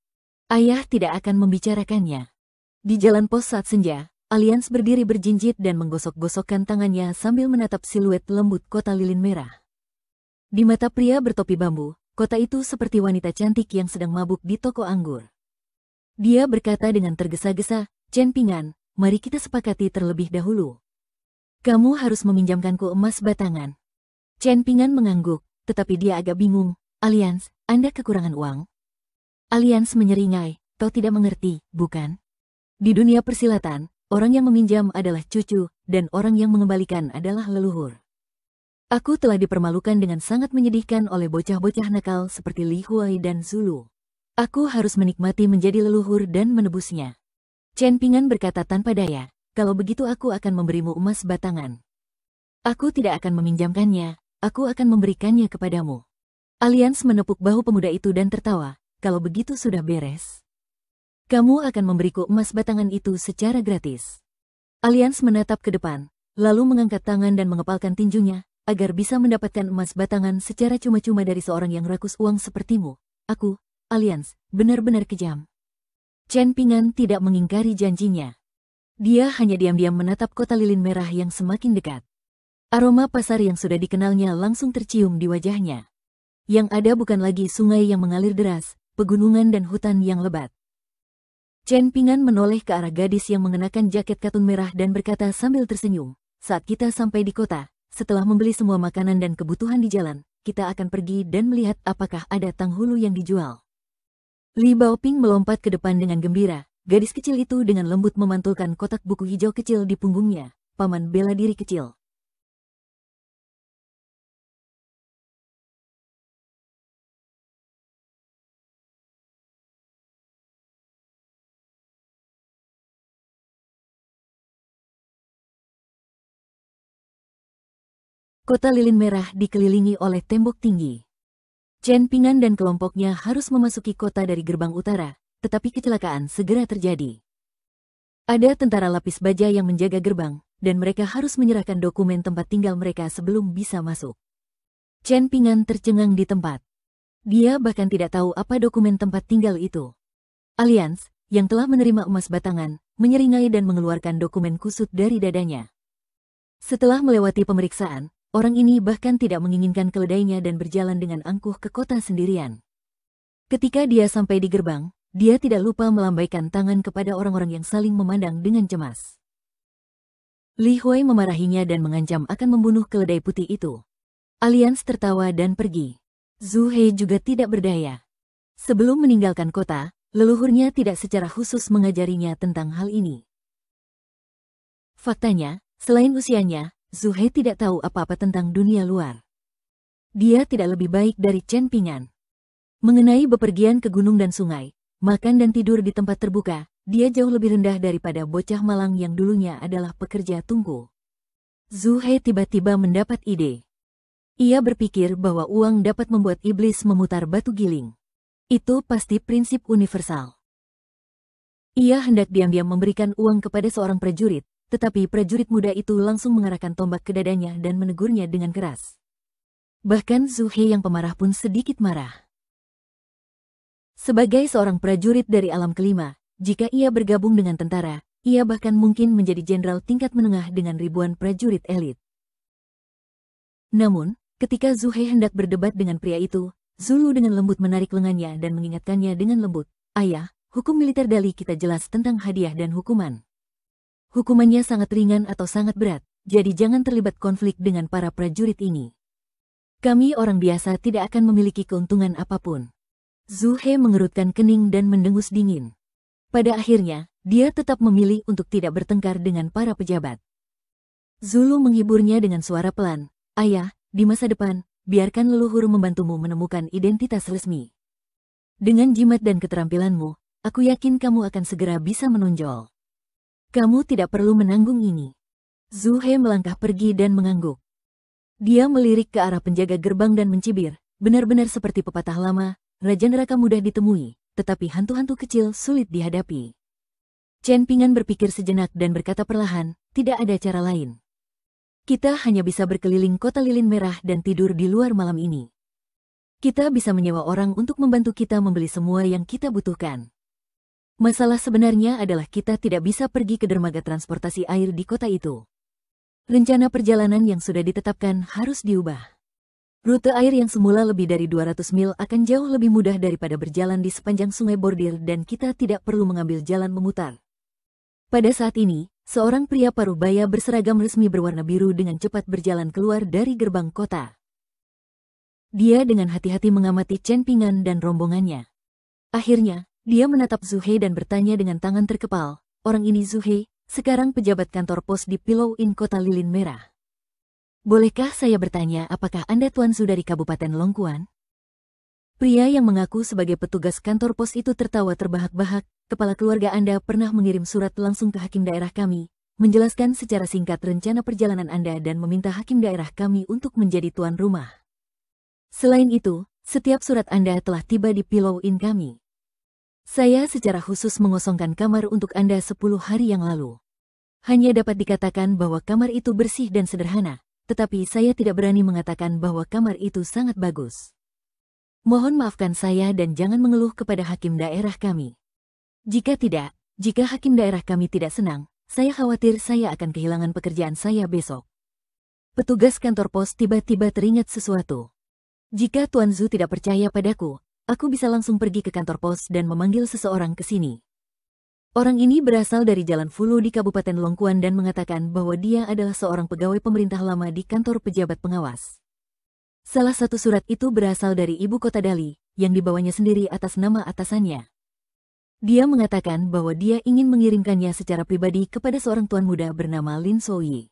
Ayah tidak akan membicarakannya. Di jalan pos saat senja, Alliance berdiri berjinjit dan menggosok-gosokkan tangannya sambil menatap siluet lembut kota lilin merah. Di mata pria bertopi bambu, kota itu seperti wanita cantik yang sedang mabuk di toko anggur. Dia berkata dengan tergesa-gesa, Chen Pingan, mari kita sepakati terlebih dahulu. Kamu harus meminjamkanku emas batangan. Chen Pingan mengangguk, tetapi dia agak bingung. Alliance, Anda kekurangan uang? Alians menyeringai, kau tidak mengerti, bukan? Di dunia persilatan, orang yang meminjam adalah cucu, dan orang yang mengembalikan adalah leluhur. Aku telah dipermalukan dengan sangat menyedihkan oleh bocah-bocah nakal seperti Li Huai dan Zulu. Aku harus menikmati menjadi leluhur dan menebusnya. Chen Ping'an berkata tanpa daya, kalau begitu aku akan memberimu emas batangan. Aku tidak akan meminjamkannya, aku akan memberikannya kepadamu. Alians menepuk bahu pemuda itu dan tertawa, kalau begitu sudah beres. Kamu akan memberiku emas batangan itu secara gratis. Alians menatap ke depan, lalu mengangkat tangan dan mengepalkan tinjunya, agar bisa mendapatkan emas batangan secara cuma-cuma dari seorang yang rakus uang sepertimu. Aku, Alians, benar-benar kejam. Chen Ping'an tidak mengingkari janjinya. Dia hanya diam-diam menatap kota lilin merah yang semakin dekat. Aroma pasar yang sudah dikenalnya langsung tercium di wajahnya. Yang ada bukan lagi sungai yang mengalir deras, pegunungan dan hutan yang lebat. Chen Ping'an menoleh ke arah gadis yang mengenakan jaket katun merah dan berkata sambil tersenyum, saat kita sampai di kota, setelah membeli semua makanan dan kebutuhan di jalan, kita akan pergi dan melihat apakah ada tanghulu yang dijual. Li Baoping melompat ke depan dengan gembira, gadis kecil itu dengan lembut memantulkan kotak buku hijau kecil di punggungnya, paman bela diri kecil. Kota lilin merah dikelilingi oleh tembok tinggi. Chen Ping'an dan kelompoknya harus memasuki kota dari gerbang utara, tetapi kecelakaan segera terjadi. Ada tentara lapis baja yang menjaga gerbang, dan mereka harus menyerahkan dokumen tempat tinggal mereka sebelum bisa masuk. Chen Ping'an tercengang di tempat. Dia bahkan tidak tahu apa dokumen tempat tinggal itu. Alians, yang telah menerima emas batangan, menyeringai dan mengeluarkan dokumen kusut dari dadanya. Setelah melewati pemeriksaan, orang ini bahkan tidak menginginkan keledainya dan berjalan dengan angkuh ke kota sendirian. Ketika dia sampai di gerbang, dia tidak lupa melambaikan tangan kepada orang-orang yang saling memandang dengan cemas. Li Huai memarahinya dan mengancam akan membunuh keledai putih itu. Alians tertawa dan pergi. Zhu He juga tidak berdaya. Sebelum meninggalkan kota, leluhurnya tidak secara khusus mengajarinya tentang hal ini. Faktanya, selain usianya, Zhu He tidak tahu apa-apa tentang dunia luar. Dia tidak lebih baik dari Chen Ping'an. Mengenai bepergian ke gunung dan sungai, makan dan tidur di tempat terbuka, dia jauh lebih rendah daripada bocah malang yang dulunya adalah pekerja tungku. Zhu He tiba-tiba mendapat ide. Ia berpikir bahwa uang dapat membuat iblis memutar batu giling. Itu pasti prinsip universal. Ia hendak diam-diam memberikan uang kepada seorang prajurit, tetapi prajurit muda itu langsung mengarahkan tombak ke dadanya dan menegurnya dengan keras. Bahkan Zhu He yang pemarah pun sedikit marah. Sebagai seorang prajurit dari alam kelima, jika ia bergabung dengan tentara, ia bahkan mungkin menjadi jenderal tingkat menengah dengan ribuan prajurit elit. Namun, ketika Zhu He hendak berdebat dengan pria itu, Zulu dengan lembut menarik lengannya dan mengingatkannya dengan lembut, "Ayah, hukum militer Dali kita jelas tentang hadiah dan hukuman. Hukumannya sangat ringan atau sangat berat, jadi jangan terlibat konflik dengan para prajurit ini. Kami orang biasa tidak akan memiliki keuntungan apapun." Zhu He mengerutkan kening dan mendengus dingin. Pada akhirnya, dia tetap memilih untuk tidak bertengkar dengan para pejabat. Zulu menghiburnya dengan suara pelan, "Ayah, di masa depan, biarkan leluhur membantumu menemukan identitas resmi. Dengan jimat dan keterampilanmu, aku yakin kamu akan segera bisa menonjol. Kamu tidak perlu menanggung ini." Zhu He melangkah pergi dan mengangguk. Dia melirik ke arah penjaga gerbang dan mencibir, benar-benar seperti pepatah lama, raja neraka mudah ditemui, tetapi hantu-hantu kecil sulit dihadapi. Chen Ping'an berpikir sejenak dan berkata perlahan, "Tidak ada cara lain. Kita hanya bisa berkeliling kota lilin merah dan tidur di luar malam ini. Kita bisa menyewa orang untuk membantu kita membeli semua yang kita butuhkan. Masalah sebenarnya adalah kita tidak bisa pergi ke dermaga transportasi air di kota itu. Rencana perjalanan yang sudah ditetapkan harus diubah. Rute air yang semula lebih dari 200 mil akan jauh lebih mudah daripada berjalan di sepanjang sungai bordir dan kita tidak perlu mengambil jalan memutar." Pada saat ini, seorang pria paruh baya berseragam resmi berwarna biru dengan cepat berjalan keluar dari gerbang kota. Dia dengan hati-hati mengamati Chen Pingan dan rombongannya. Akhirnya, dia menatap Zhu He dan bertanya dengan tangan terkepal, "Orang ini Zhu He, sekarang pejabat kantor pos di Pillow Inn Kota Lilin Merah. Bolehkah saya bertanya apakah Anda Tuan Zhu dari Kabupaten Longkuan?" Pria yang mengaku sebagai petugas kantor pos itu tertawa terbahak-bahak. "Kepala keluarga Anda pernah mengirim surat langsung ke hakim daerah kami, menjelaskan secara singkat rencana perjalanan Anda dan meminta hakim daerah kami untuk menjadi tuan rumah. Selain itu, setiap surat Anda telah tiba di Pillow Inn kami. Saya secara khusus mengosongkan kamar untuk Anda 10 hari yang lalu. Hanya dapat dikatakan bahwa kamar itu bersih dan sederhana, tetapi saya tidak berani mengatakan bahwa kamar itu sangat bagus. Mohon maafkan saya dan jangan mengeluh kepada hakim daerah kami. Jika hakim daerah kami tidak senang, saya khawatir saya akan kehilangan pekerjaan saya besok." Petugas kantor pos tiba-tiba teringat sesuatu. "Jika Tuan Zhu tidak percaya padaku, aku bisa langsung pergi ke kantor pos dan memanggil seseorang ke sini." Orang ini berasal dari Jalan Fulu di Kabupaten Longkuan dan mengatakan bahwa dia adalah seorang pegawai pemerintah lama di kantor pejabat pengawas. Salah satu surat itu berasal dari ibu kota Dali, yang dibawanya sendiri atas nama atasannya. Dia mengatakan bahwa dia ingin mengirimkannya secara pribadi kepada seorang tuan muda bernama Lin Souyi.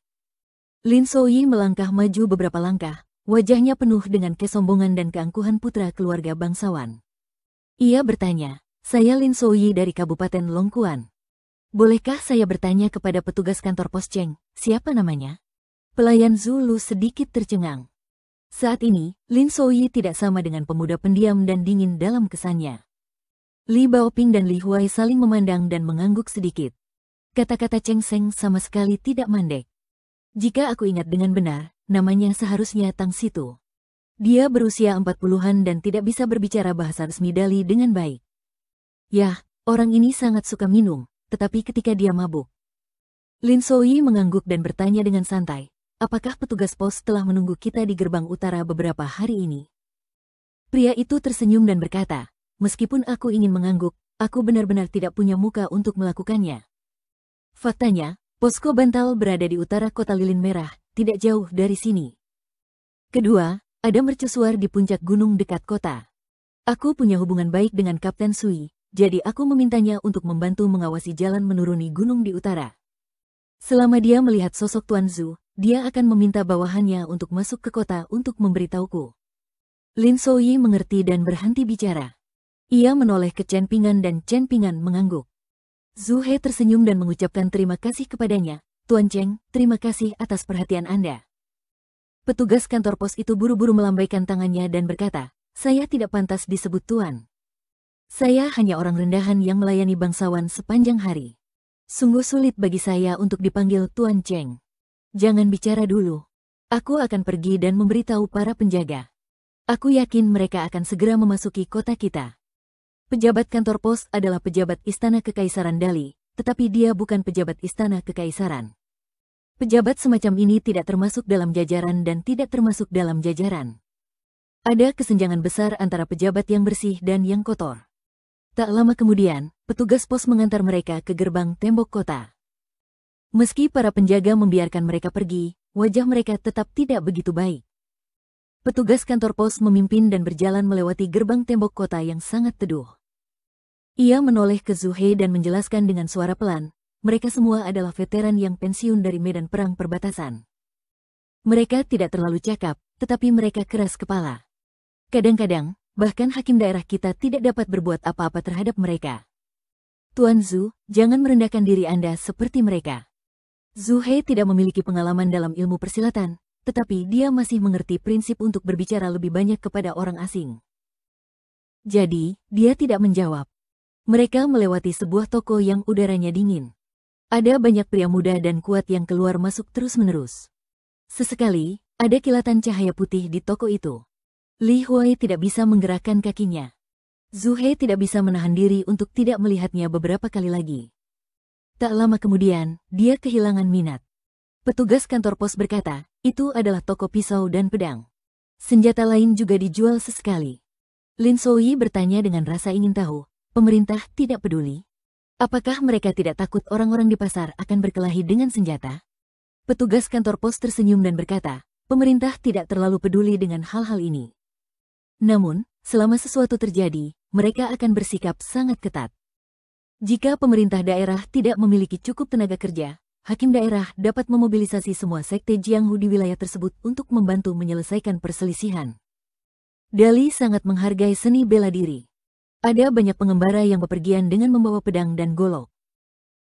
Lin Souyi melangkah maju beberapa langkah, wajahnya penuh dengan kesombongan dan keangkuhan putra keluarga bangsawan. Ia bertanya, "Saya Lin Souyi dari Kabupaten Longkuan. Bolehkah saya bertanya kepada petugas kantor pos Cheng, siapa namanya?" Pelayan Zulu sedikit tercengang. Saat ini, Lin Souyi tidak sama dengan pemuda pendiam dan dingin dalam kesannya. Li Baoping dan Li Huai saling memandang dan mengangguk sedikit. Kata-kata Cheng Seng sama sekali tidak mandek. "Jika aku ingat dengan benar, namanya seharusnya Tang Situ. Dia berusia 40-an dan tidak bisa berbicara bahasa resmi Dali dengan baik. Yah, orang ini sangat suka minum, tetapi ketika dia mabuk." Lin Souyi mengangguk dan bertanya dengan santai, "Apakah petugas pos telah menunggu kita di gerbang utara beberapa hari ini?" Pria itu tersenyum dan berkata, "Meskipun aku ingin mengangguk, aku benar-benar tidak punya muka untuk melakukannya. Faktanya, posko Bantal berada di utara kota Lilin Merah, tidak jauh dari sini. Kedua, ada mercusuar di puncak gunung dekat kota. Aku punya hubungan baik dengan Kapten Sui, jadi aku memintanya untuk membantu mengawasi jalan menuruni gunung di utara. Selama dia melihat sosok Tuan Zhu, dia akan meminta bawahannya untuk masuk ke kota untuk memberitahuku." Lin Souyi mengerti dan berhenti bicara. Ia menoleh ke Chen Pingan dan Chen Pingan mengangguk. Zhu He tersenyum dan mengucapkan terima kasih kepadanya, "Tuan Cheng, terima kasih atas perhatian Anda." Petugas kantor pos itu buru-buru melambaikan tangannya dan berkata, "Saya tidak pantas disebut Tuan. Saya hanya orang rendahan yang melayani bangsawan sepanjang hari. Sungguh sulit bagi saya untuk dipanggil Tuan Cheng. Jangan bicara dulu. Aku akan pergi dan memberitahu para penjaga. Aku yakin mereka akan segera memasuki kota kita." Pejabat kantor pos adalah pejabat Istana Kekaisaran Dali, tetapi dia bukan pejabat Istana Kekaisaran. Pejabat semacam ini tidak termasuk dalam jajaran dan tidak termasuk dalam jajaran. Ada kesenjangan besar antara pejabat yang bersih dan yang kotor. Tak lama kemudian, petugas pos mengantar mereka ke gerbang tembok kota. Meski para penjaga membiarkan mereka pergi, wajah mereka tetap tidak begitu baik. Petugas kantor pos memimpin dan berjalan melewati gerbang tembok kota yang sangat teduh. Ia menoleh ke Zhu He dan menjelaskan dengan suara pelan, mereka semua adalah veteran yang pensiun dari medan perang perbatasan. Mereka tidak terlalu cakap, tetapi mereka keras kepala. Kadang-kadang, bahkan hakim daerah kita tidak dapat berbuat apa-apa terhadap mereka. Tuan Zhu, jangan merendahkan diri Anda seperti mereka. Zhu He tidak memiliki pengalaman dalam ilmu persilatan, tetapi dia masih mengerti prinsip untuk berbicara lebih banyak kepada orang asing. Jadi, dia tidak menjawab. Mereka melewati sebuah toko yang udaranya dingin. Ada banyak pria muda dan kuat yang keluar masuk terus-menerus. Sesekali, ada kilatan cahaya putih di toko itu. Li Huai tidak bisa menggerakkan kakinya. Zhu He tidak bisa menahan diri untuk tidak melihatnya beberapa kali lagi. Tak lama kemudian, dia kehilangan minat. Petugas kantor pos berkata, "Itu adalah toko pisau dan pedang. Senjata lain juga dijual sesekali." Lin Souyi bertanya dengan rasa ingin tahu, "Pemerintah tidak peduli? Apakah mereka tidak takut orang-orang di pasar akan berkelahi dengan senjata?" Petugas kantor pos tersenyum dan berkata, "Pemerintah tidak terlalu peduli dengan hal-hal ini. Namun, selama sesuatu terjadi, mereka akan bersikap sangat ketat. Jika pemerintah daerah tidak memiliki cukup tenaga kerja, hakim daerah dapat memobilisasi semua sekte Jianghu di wilayah tersebut untuk membantu menyelesaikan perselisihan. Dali sangat menghargai seni bela diri. Ada banyak pengembara yang bepergian dengan membawa pedang dan golok.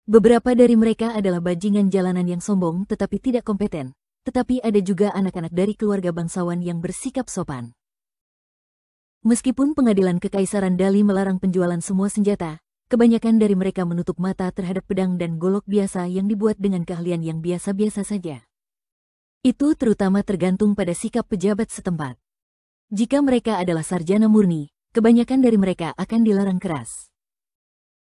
Beberapa dari mereka adalah bajingan jalanan yang sombong tetapi tidak kompeten, tetapi ada juga anak-anak dari keluarga bangsawan yang bersikap sopan. Meskipun pengadilan Kekaisaran Dali melarang penjualan semua senjata, kebanyakan dari mereka menutup mata terhadap pedang dan golok biasa yang dibuat dengan keahlian yang biasa-biasa saja. Itu terutama tergantung pada sikap pejabat setempat. Jika mereka adalah sarjana murni, kebanyakan dari mereka akan dilarang keras.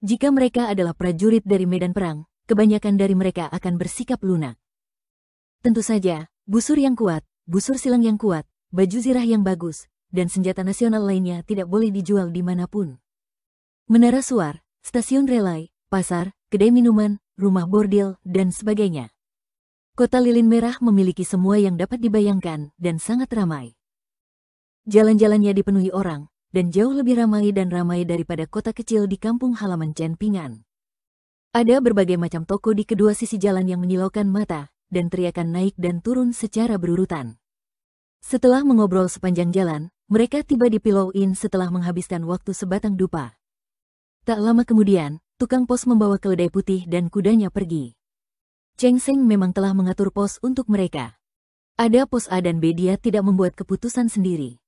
Jika mereka adalah prajurit dari medan perang, kebanyakan dari mereka akan bersikap lunak. Tentu saja, busur yang kuat, busur silang yang kuat, baju zirah yang bagus, dan senjata nasional lainnya tidak boleh dijual dimanapun. Menara suar, stasiun relay, pasar, kedai minuman, rumah bordil, dan sebagainya. Kota Lilin Merah memiliki semua yang dapat dibayangkan dan sangat ramai. Jalan-jalannya dipenuhi orang, dan jauh lebih ramai daripada kota kecil di kampung halaman Chen Pingan. Ada berbagai macam toko di kedua sisi jalan yang menyilaukan mata, dan teriakan naik dan turun secara berurutan. Setelah mengobrol sepanjang jalan, mereka tiba di Pillow Inn setelah menghabiskan waktu sebatang dupa. Tak lama kemudian, tukang pos membawa keledai putih dan kudanya pergi. Cheng Seng memang telah mengatur pos untuk mereka. Ada pos A dan B, dia tidak membuat keputusan sendiri.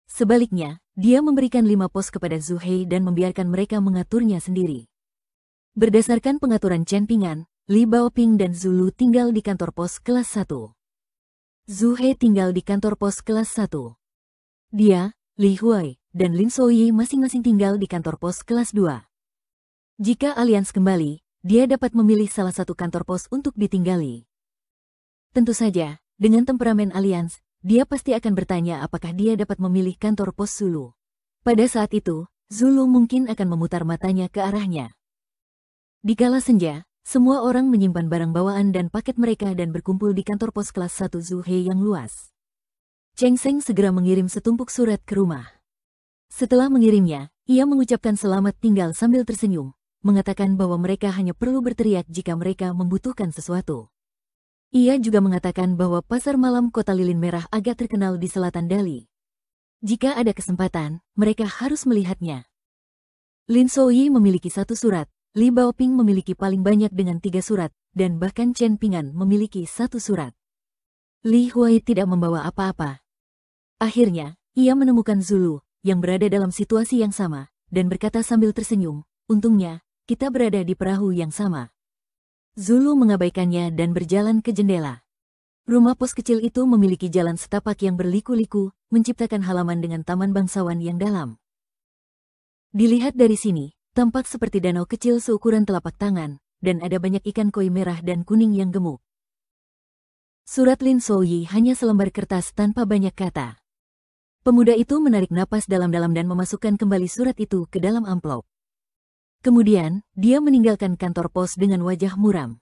Sebaliknya, dia memberikan 5 pos kepada Zhu Hei dan membiarkan mereka mengaturnya sendiri. Berdasarkan pengaturan Chen Pingan, Li Baoping dan Zulu tinggal di kantor pos kelas 1. Zhu Hei tinggal di kantor pos kelas 1. Dia, Li Huai, dan Lin Souyi masing-masing tinggal di kantor pos kelas 2. Jika alians kembali, dia dapat memilih salah satu kantor pos untuk ditinggali. Tentu saja, dengan temperamen alians, dia pasti akan bertanya apakah dia dapat memilih kantor pos Zulu. Pada saat itu, Zulu mungkin akan memutar matanya ke arahnya. Di kala senja, semua orang menyimpan barang bawaan dan paket mereka dan berkumpul di kantor pos kelas 1 Zhu Hei yang luas. Cheng Seng segera mengirim setumpuk surat ke rumah. Setelah mengirimnya, ia mengucapkan selamat tinggal sambil tersenyum, mengatakan bahwa mereka hanya perlu berteriak jika mereka membutuhkan sesuatu. Ia juga mengatakan bahwa pasar malam kota Lilin Merah agak terkenal di selatan Dali. Jika ada kesempatan, mereka harus melihatnya. Lin Souyi memiliki 1 surat, Li Baoping memiliki paling banyak dengan 3 surat, dan bahkan Chen Pingan memiliki 1 surat. Li Huai tidak membawa apa-apa. Akhirnya, ia menemukan Zulu, yang berada dalam situasi yang sama, dan berkata sambil tersenyum, untungnya, kita berada di perahu yang sama. Zulu mengabaikannya dan berjalan ke jendela. Rumah pos kecil itu memiliki jalan setapak yang berliku-liku, menciptakan halaman dengan taman bangsawan yang dalam. Dilihat dari sini, tampak seperti danau kecil seukuran telapak tangan, dan ada banyak ikan koi merah dan kuning yang gemuk. Surat Lin Souyi hanya selembar kertas tanpa banyak kata. Pemuda itu menarik napas dalam-dalam dan memasukkan kembali surat itu ke dalam amplop. Kemudian, dia meninggalkan kantor pos dengan wajah muram.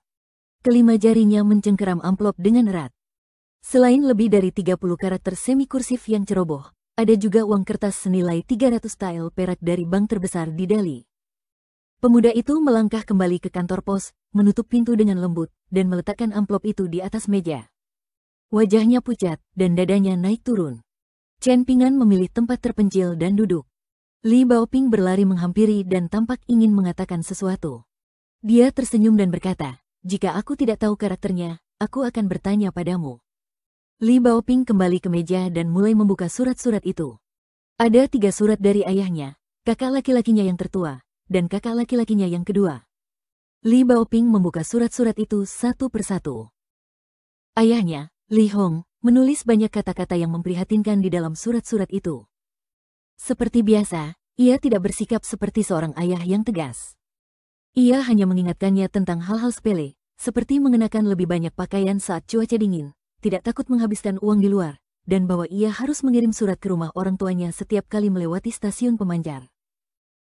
Kelima jarinya mencengkeram amplop dengan erat. Selain lebih dari 30 karakter semi-kursif yang ceroboh, ada juga uang kertas senilai 300 tael perak dari bank terbesar di Dali. Pemuda itu melangkah kembali ke kantor pos, menutup pintu dengan lembut, dan meletakkan amplop itu di atas meja. Wajahnya pucat, dan dadanya naik turun. Chen Pingan memilih tempat terpencil dan duduk. Li Baoping berlari menghampiri dan tampak ingin mengatakan sesuatu. Dia tersenyum dan berkata, jika aku tidak tahu karakternya, aku akan bertanya padamu. Li Baoping kembali ke meja dan mulai membuka surat-surat itu. Ada 3 surat dari ayahnya, kakak laki-lakinya yang tertua, dan kakak laki-lakinya yang kedua. Li Baoping membuka surat-surat itu satu persatu. Ayahnya, Li Hong, menulis banyak kata-kata yang memprihatinkan di dalam surat-surat itu. Seperti biasa, ia tidak bersikap seperti seorang ayah yang tegas. Ia hanya mengingatkannya tentang hal-hal sepele, seperti mengenakan lebih banyak pakaian saat cuaca dingin, tidak takut menghabiskan uang di luar, dan bahwa ia harus mengirim surat ke rumah orang tuanya setiap kali melewati stasiun pemancar.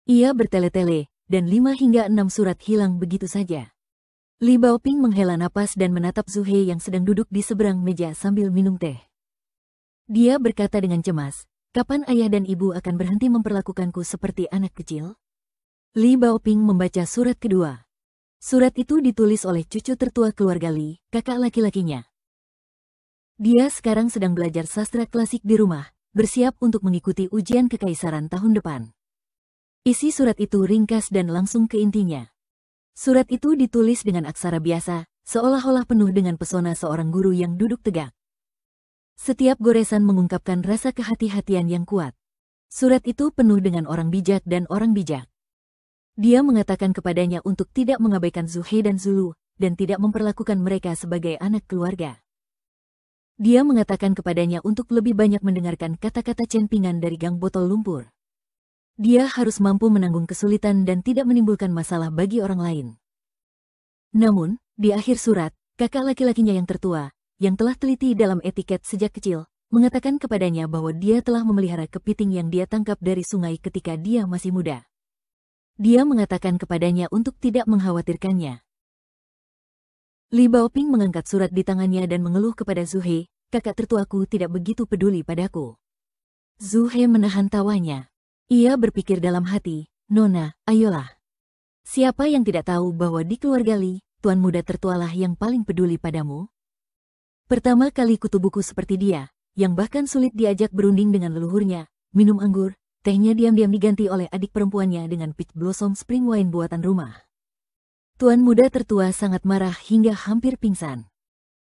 Ia bertele-tele, dan 5 hingga 6 surat hilang begitu saja. Li Baoping menghela napas dan menatap Zhu Hei yang sedang duduk di seberang meja sambil minum teh. Dia berkata dengan cemas, kapan ayah dan ibu akan berhenti memperlakukanku seperti anak kecil? Li Baoping membaca surat kedua. Surat itu ditulis oleh cucu tertua keluarga Li, kakak laki-lakinya. Dia sekarang sedang belajar sastra klasik di rumah, bersiap untuk mengikuti ujian kekaisaran tahun depan. Isi surat itu ringkas dan langsung ke intinya. Surat itu ditulis dengan aksara biasa, seolah-olah penuh dengan pesona seorang guru yang duduk tegak. Setiap goresan mengungkapkan rasa kehati-hatian yang kuat. Surat itu penuh dengan orang bijak dan orang bijak. Dia mengatakan kepadanya untuk tidak mengabaikan Zuhei dan Zulu, dan tidak memperlakukan mereka sebagai anak keluarga. Dia mengatakan kepadanya untuk lebih banyak mendengarkan kata-kata cempingan dari gang botol lumpur. Dia harus mampu menanggung kesulitan dan tidak menimbulkan masalah bagi orang lain. Namun, di akhir surat, kakak laki-lakinya yang tertua, yang telah teliti dalam etiket sejak kecil, mengatakan kepadanya bahwa dia telah memelihara kepiting yang dia tangkap dari sungai ketika dia masih muda. Dia mengatakan kepadanya untuk tidak mengkhawatirkannya. Li Baoping mengangkat surat di tangannya dan mengeluh kepada Zuhei, kakak tertuaku tidak begitu peduli padaku. Zuhei menahan tawanya. Ia berpikir dalam hati, Nona, ayolah. Siapa yang tidak tahu bahwa di keluarga Li, tuan muda tertualah yang paling peduli padamu? Pertama kali kutu buku seperti dia, yang bahkan sulit diajak berunding dengan leluhurnya, minum anggur, tehnya diam-diam diganti oleh adik perempuannya dengan peach blossom spring wine buatan rumah. Tuan muda tertua sangat marah hingga hampir pingsan.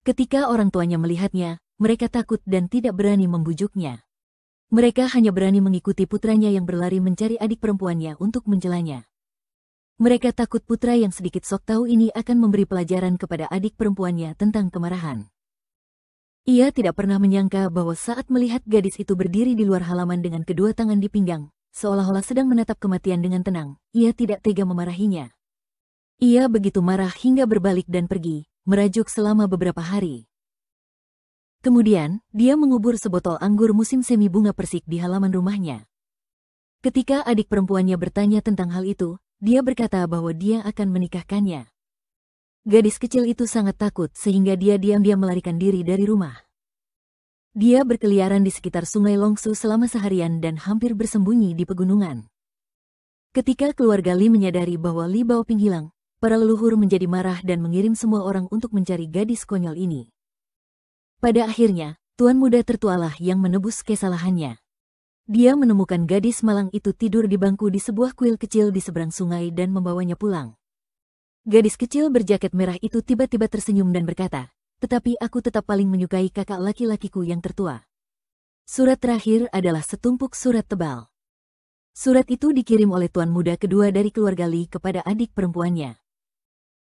Ketika orang tuanya melihatnya, mereka takut dan tidak berani membujuknya. Mereka hanya berani mengikuti putranya yang berlari mencari adik perempuannya untuk mencelanya. Mereka takut putra yang sedikit sok tahu ini akan memberi pelajaran kepada adik perempuannya tentang kemarahan. Ia tidak pernah menyangka bahwa saat melihat gadis itu berdiri di luar halaman dengan kedua tangan di pinggang, seolah-olah sedang menatap kematian dengan tenang, ia tidak tega memarahinya. Ia begitu marah hingga berbalik dan pergi, merajuk selama beberapa hari. Kemudian, dia mengubur sebotol anggur musim semi bunga persik di halaman rumahnya. Ketika adik perempuannya bertanya tentang hal itu, dia berkata bahwa dia akan menikahkannya. Gadis kecil itu sangat takut sehingga dia diam-diam melarikan diri dari rumah. Dia berkeliaran di sekitar sungai Longsu selama seharian dan hampir bersembunyi di pegunungan. Ketika keluarga Li menyadari bahwa Li Baoping hilang, para leluhur menjadi marah dan mengirim semua orang untuk mencari gadis konyol ini. Pada akhirnya, tuan muda tertualah yang menebus kesalahannya. Dia menemukan gadis malang itu tidur di bangku di sebuah kuil kecil di seberang sungai dan membawanya pulang. Gadis kecil berjaket merah itu tiba-tiba tersenyum dan berkata, "Tetapi aku tetap paling menyukai kakak laki-lakiku yang tertua." Surat terakhir adalah setumpuk surat tebal. Surat itu dikirim oleh tuan muda kedua dari keluarga Li kepada adik perempuannya.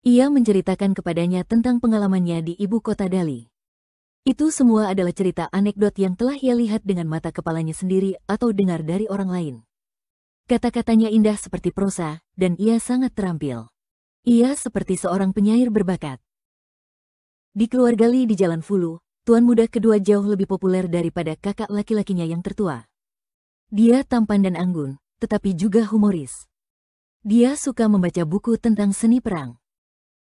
Ia menceritakan kepadanya tentang pengalamannya di ibu kota Dali. Itu semua adalah cerita anekdot yang telah ia lihat dengan mata kepalanya sendiri atau dengar dari orang lain. Kata-katanya indah seperti prosa, dan ia sangat terampil. Ia seperti seorang penyair berbakat. Di keluarga Li di Jalan Fulu, tuan muda kedua jauh lebih populer daripada kakak laki-lakinya yang tertua. Dia tampan dan anggun, tetapi juga humoris. Dia suka membaca buku tentang seni perang.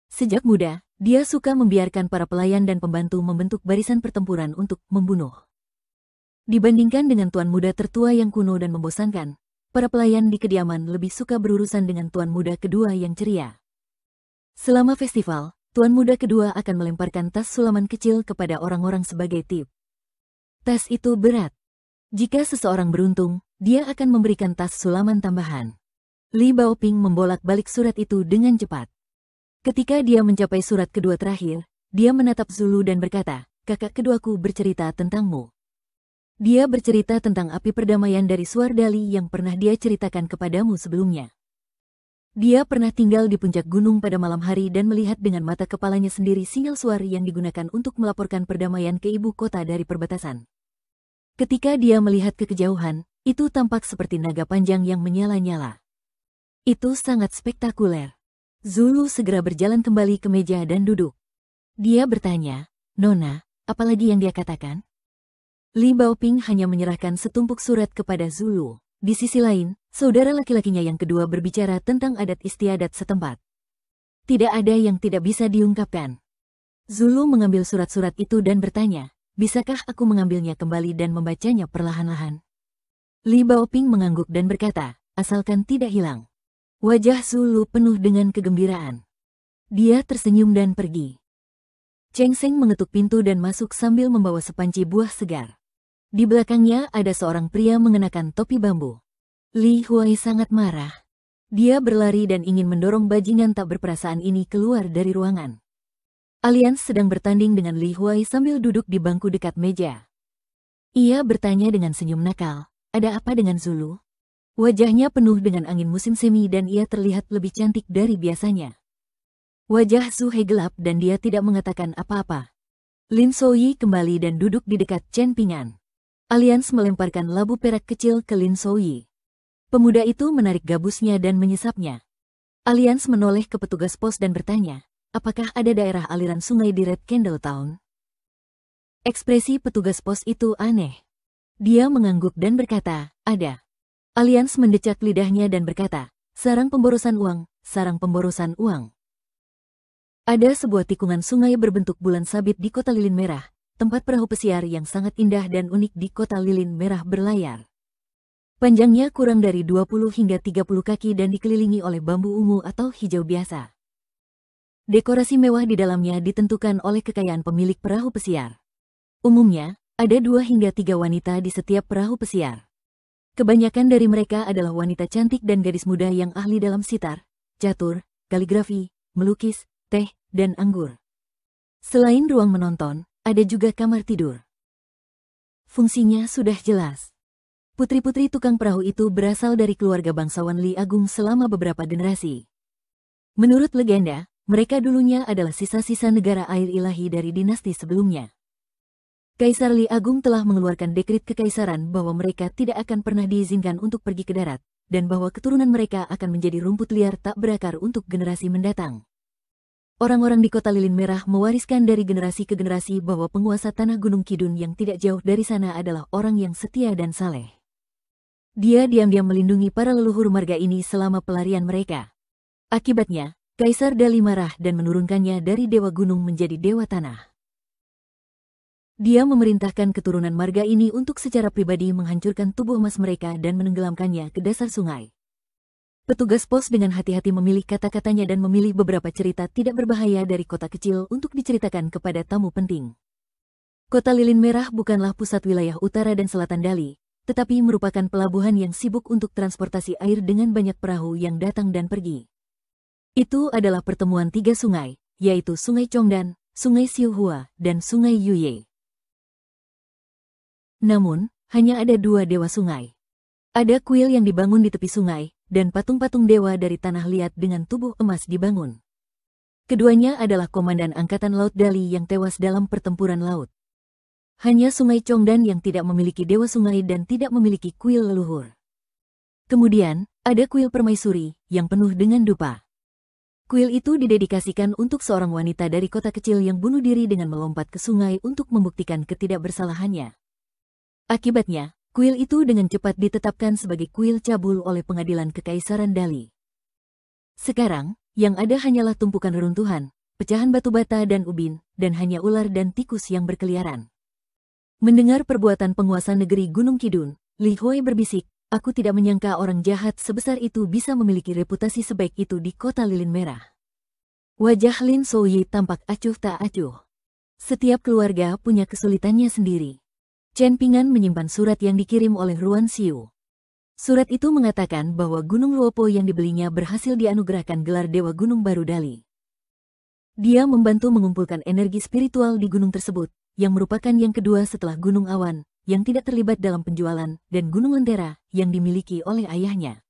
Sejak muda, dia suka membiarkan para pelayan dan pembantu membentuk barisan pertempuran untuk membunuh. Dibandingkan dengan tuan muda tertua yang kuno dan membosankan, para pelayan di kediaman lebih suka berurusan dengan tuan muda kedua yang ceria. Selama festival, tuan muda kedua akan melemparkan tas sulaman kecil kepada orang-orang sebagai tip. Tas itu berat. Jika seseorang beruntung, dia akan memberikan tas sulaman tambahan. Li Baoping membolak-balik surat itu dengan cepat. Ketika dia mencapai surat kedua terakhir, dia menatap Zulu dan berkata, "Kakak keduaku bercerita tentangmu." Dia bercerita tentang api perdamaian dari Suardali yang pernah dia ceritakan kepadamu sebelumnya. Dia pernah tinggal di puncak gunung pada malam hari dan melihat dengan mata kepalanya sendiri sinyal suara yang digunakan untuk melaporkan perdamaian ke ibu kota dari perbatasan. Ketika dia melihat ke kejauhan, itu tampak seperti naga panjang yang menyala-nyala. Itu sangat spektakuler. Zulu segera berjalan kembali ke meja dan duduk. Dia bertanya, "Nona, apalagi yang dia katakan?" Li Baoping hanya menyerahkan setumpuk surat kepada Zulu. Di sisi lain, saudara laki-lakinya yang kedua berbicara tentang adat istiadat setempat. Tidak ada yang tidak bisa diungkapkan. Zulu mengambil surat-surat itu dan bertanya, "Bisakah aku mengambilnya kembali dan membacanya perlahan-lahan?" Li Baoping mengangguk dan berkata, asalkan tidak hilang. Wajah Zulu penuh dengan kegembiraan. Dia tersenyum dan pergi. Cheng Seng mengetuk pintu dan masuk sambil membawa sepanci buah segar. Di belakangnya ada seorang pria mengenakan topi bambu. Li Huai sangat marah. Dia berlari dan ingin mendorong bajingan tak berperasaan ini keluar dari ruangan. Alians sedang bertanding dengan Li Huai sambil duduk di bangku dekat meja. Ia bertanya dengan senyum nakal, ada apa dengan Zulu? Wajahnya penuh dengan angin musim semi dan ia terlihat lebih cantik dari biasanya. Wajah Zhu He gelap dan dia tidak mengatakan apa-apa. Lin Souyi kembali dan duduk di dekat Chen Pingan. Alians melemparkan labu perak kecil ke Lin Souyi. Pemuda itu menarik gabusnya dan menyesapnya. Alians menoleh ke petugas pos dan bertanya, apakah ada daerah aliran sungai di Red Candle Town? Ekspresi petugas pos itu aneh. Dia mengangguk dan berkata, ada. Alians mendecak lidahnya dan berkata, sarang pemborosan uang, sarang pemborosan uang. Ada sebuah tikungan sungai berbentuk bulan sabit di kota lilin merah, tempat perahu pesiar yang sangat indah dan unik di kota lilin merah berlayar. Panjangnya kurang dari 20 hingga 30 kaki dan dikelilingi oleh bambu ungu atau hijau biasa. Dekorasi mewah di dalamnya ditentukan oleh kekayaan pemilik perahu pesiar. Umumnya, ada 2 hingga 3 wanita di setiap perahu pesiar. Kebanyakan dari mereka adalah wanita cantik dan gadis muda yang ahli dalam sitar, catur, kaligrafi, melukis, teh, dan anggur. Selain ruang menonton, ada juga kamar tidur. Fungsinya sudah jelas. Putri-putri tukang perahu itu berasal dari keluarga bangsawan Li Agung selama beberapa generasi. Menurut legenda, mereka dulunya adalah sisa-sisa negara air ilahi dari dinasti sebelumnya. Kaisar Li Agung telah mengeluarkan dekrit kekaisaran bahwa mereka tidak akan pernah diizinkan untuk pergi ke darat, dan bahwa keturunan mereka akan menjadi rumput liar tak berakar untuk generasi mendatang. Orang-orang di kota lilin merah mewariskan dari generasi ke generasi bahwa penguasa tanah Gunung Kidun yang tidak jauh dari sana adalah orang yang setia dan saleh. Dia diam-diam melindungi para leluhur marga ini selama pelarian mereka. Akibatnya, Kaisar Dali marah dan menurunkannya dari Dewa Gunung menjadi Dewa Tanah. Dia memerintahkan keturunan marga ini untuk secara pribadi menghancurkan tubuh emas mereka dan menenggelamkannya ke dasar sungai. Petugas pos dengan hati-hati memilih kata-katanya dan memilih beberapa cerita tidak berbahaya dari kota kecil untuk diceritakan kepada tamu penting. Kota Lilin Merah bukanlah pusat wilayah utara dan selatan Dali, tetapi merupakan pelabuhan yang sibuk untuk transportasi air dengan banyak perahu yang datang dan pergi. Itu adalah pertemuan 3 sungai, yaitu Sungai Chongdan, Sungai Xiuhua, dan Sungai Yuye. Namun, hanya ada 2 dewa sungai. Ada kuil yang dibangun di tepi sungai, dan patung-patung dewa dari tanah liat dengan tubuh emas dibangun. Keduanya adalah komandan Angkatan Laut Dali yang tewas dalam pertempuran laut. Hanya Sungai Chongdan yang tidak memiliki dewa sungai dan tidak memiliki kuil leluhur. Kemudian, ada kuil permaisuri, yang penuh dengan dupa. Kuil itu didedikasikan untuk seorang wanita dari kota kecil yang bunuh diri dengan melompat ke sungai untuk membuktikan ketidakbersalahannya. Akibatnya, kuil itu dengan cepat ditetapkan sebagai kuil cabul oleh pengadilan Kekaisaran Dali. Sekarang, yang ada hanyalah tumpukan reruntuhan, pecahan batu bata dan ubin, dan hanya ular dan tikus yang berkeliaran. Mendengar perbuatan penguasa negeri Gunung Kidun, Li Huai berbisik, aku tidak menyangka orang jahat sebesar itu bisa memiliki reputasi sebaik itu di kota Lilin Merah. Wajah Lin Souyi tampak acuh tak acuh. Setiap keluarga punya kesulitannya sendiri. Chen Pingan menyimpan surat yang dikirim oleh Ruan Xiu. Surat itu mengatakan bahwa Gunung Luopo yang dibelinya berhasil dianugerahkan gelar Dewa Gunung Baru Dali. Dia membantu mengumpulkan energi spiritual di gunung tersebut, yang merupakan yang kedua setelah Gunung Awan, yang tidak terlibat dalam penjualan, dan Gunung Lentera, yang dimiliki oleh ayahnya.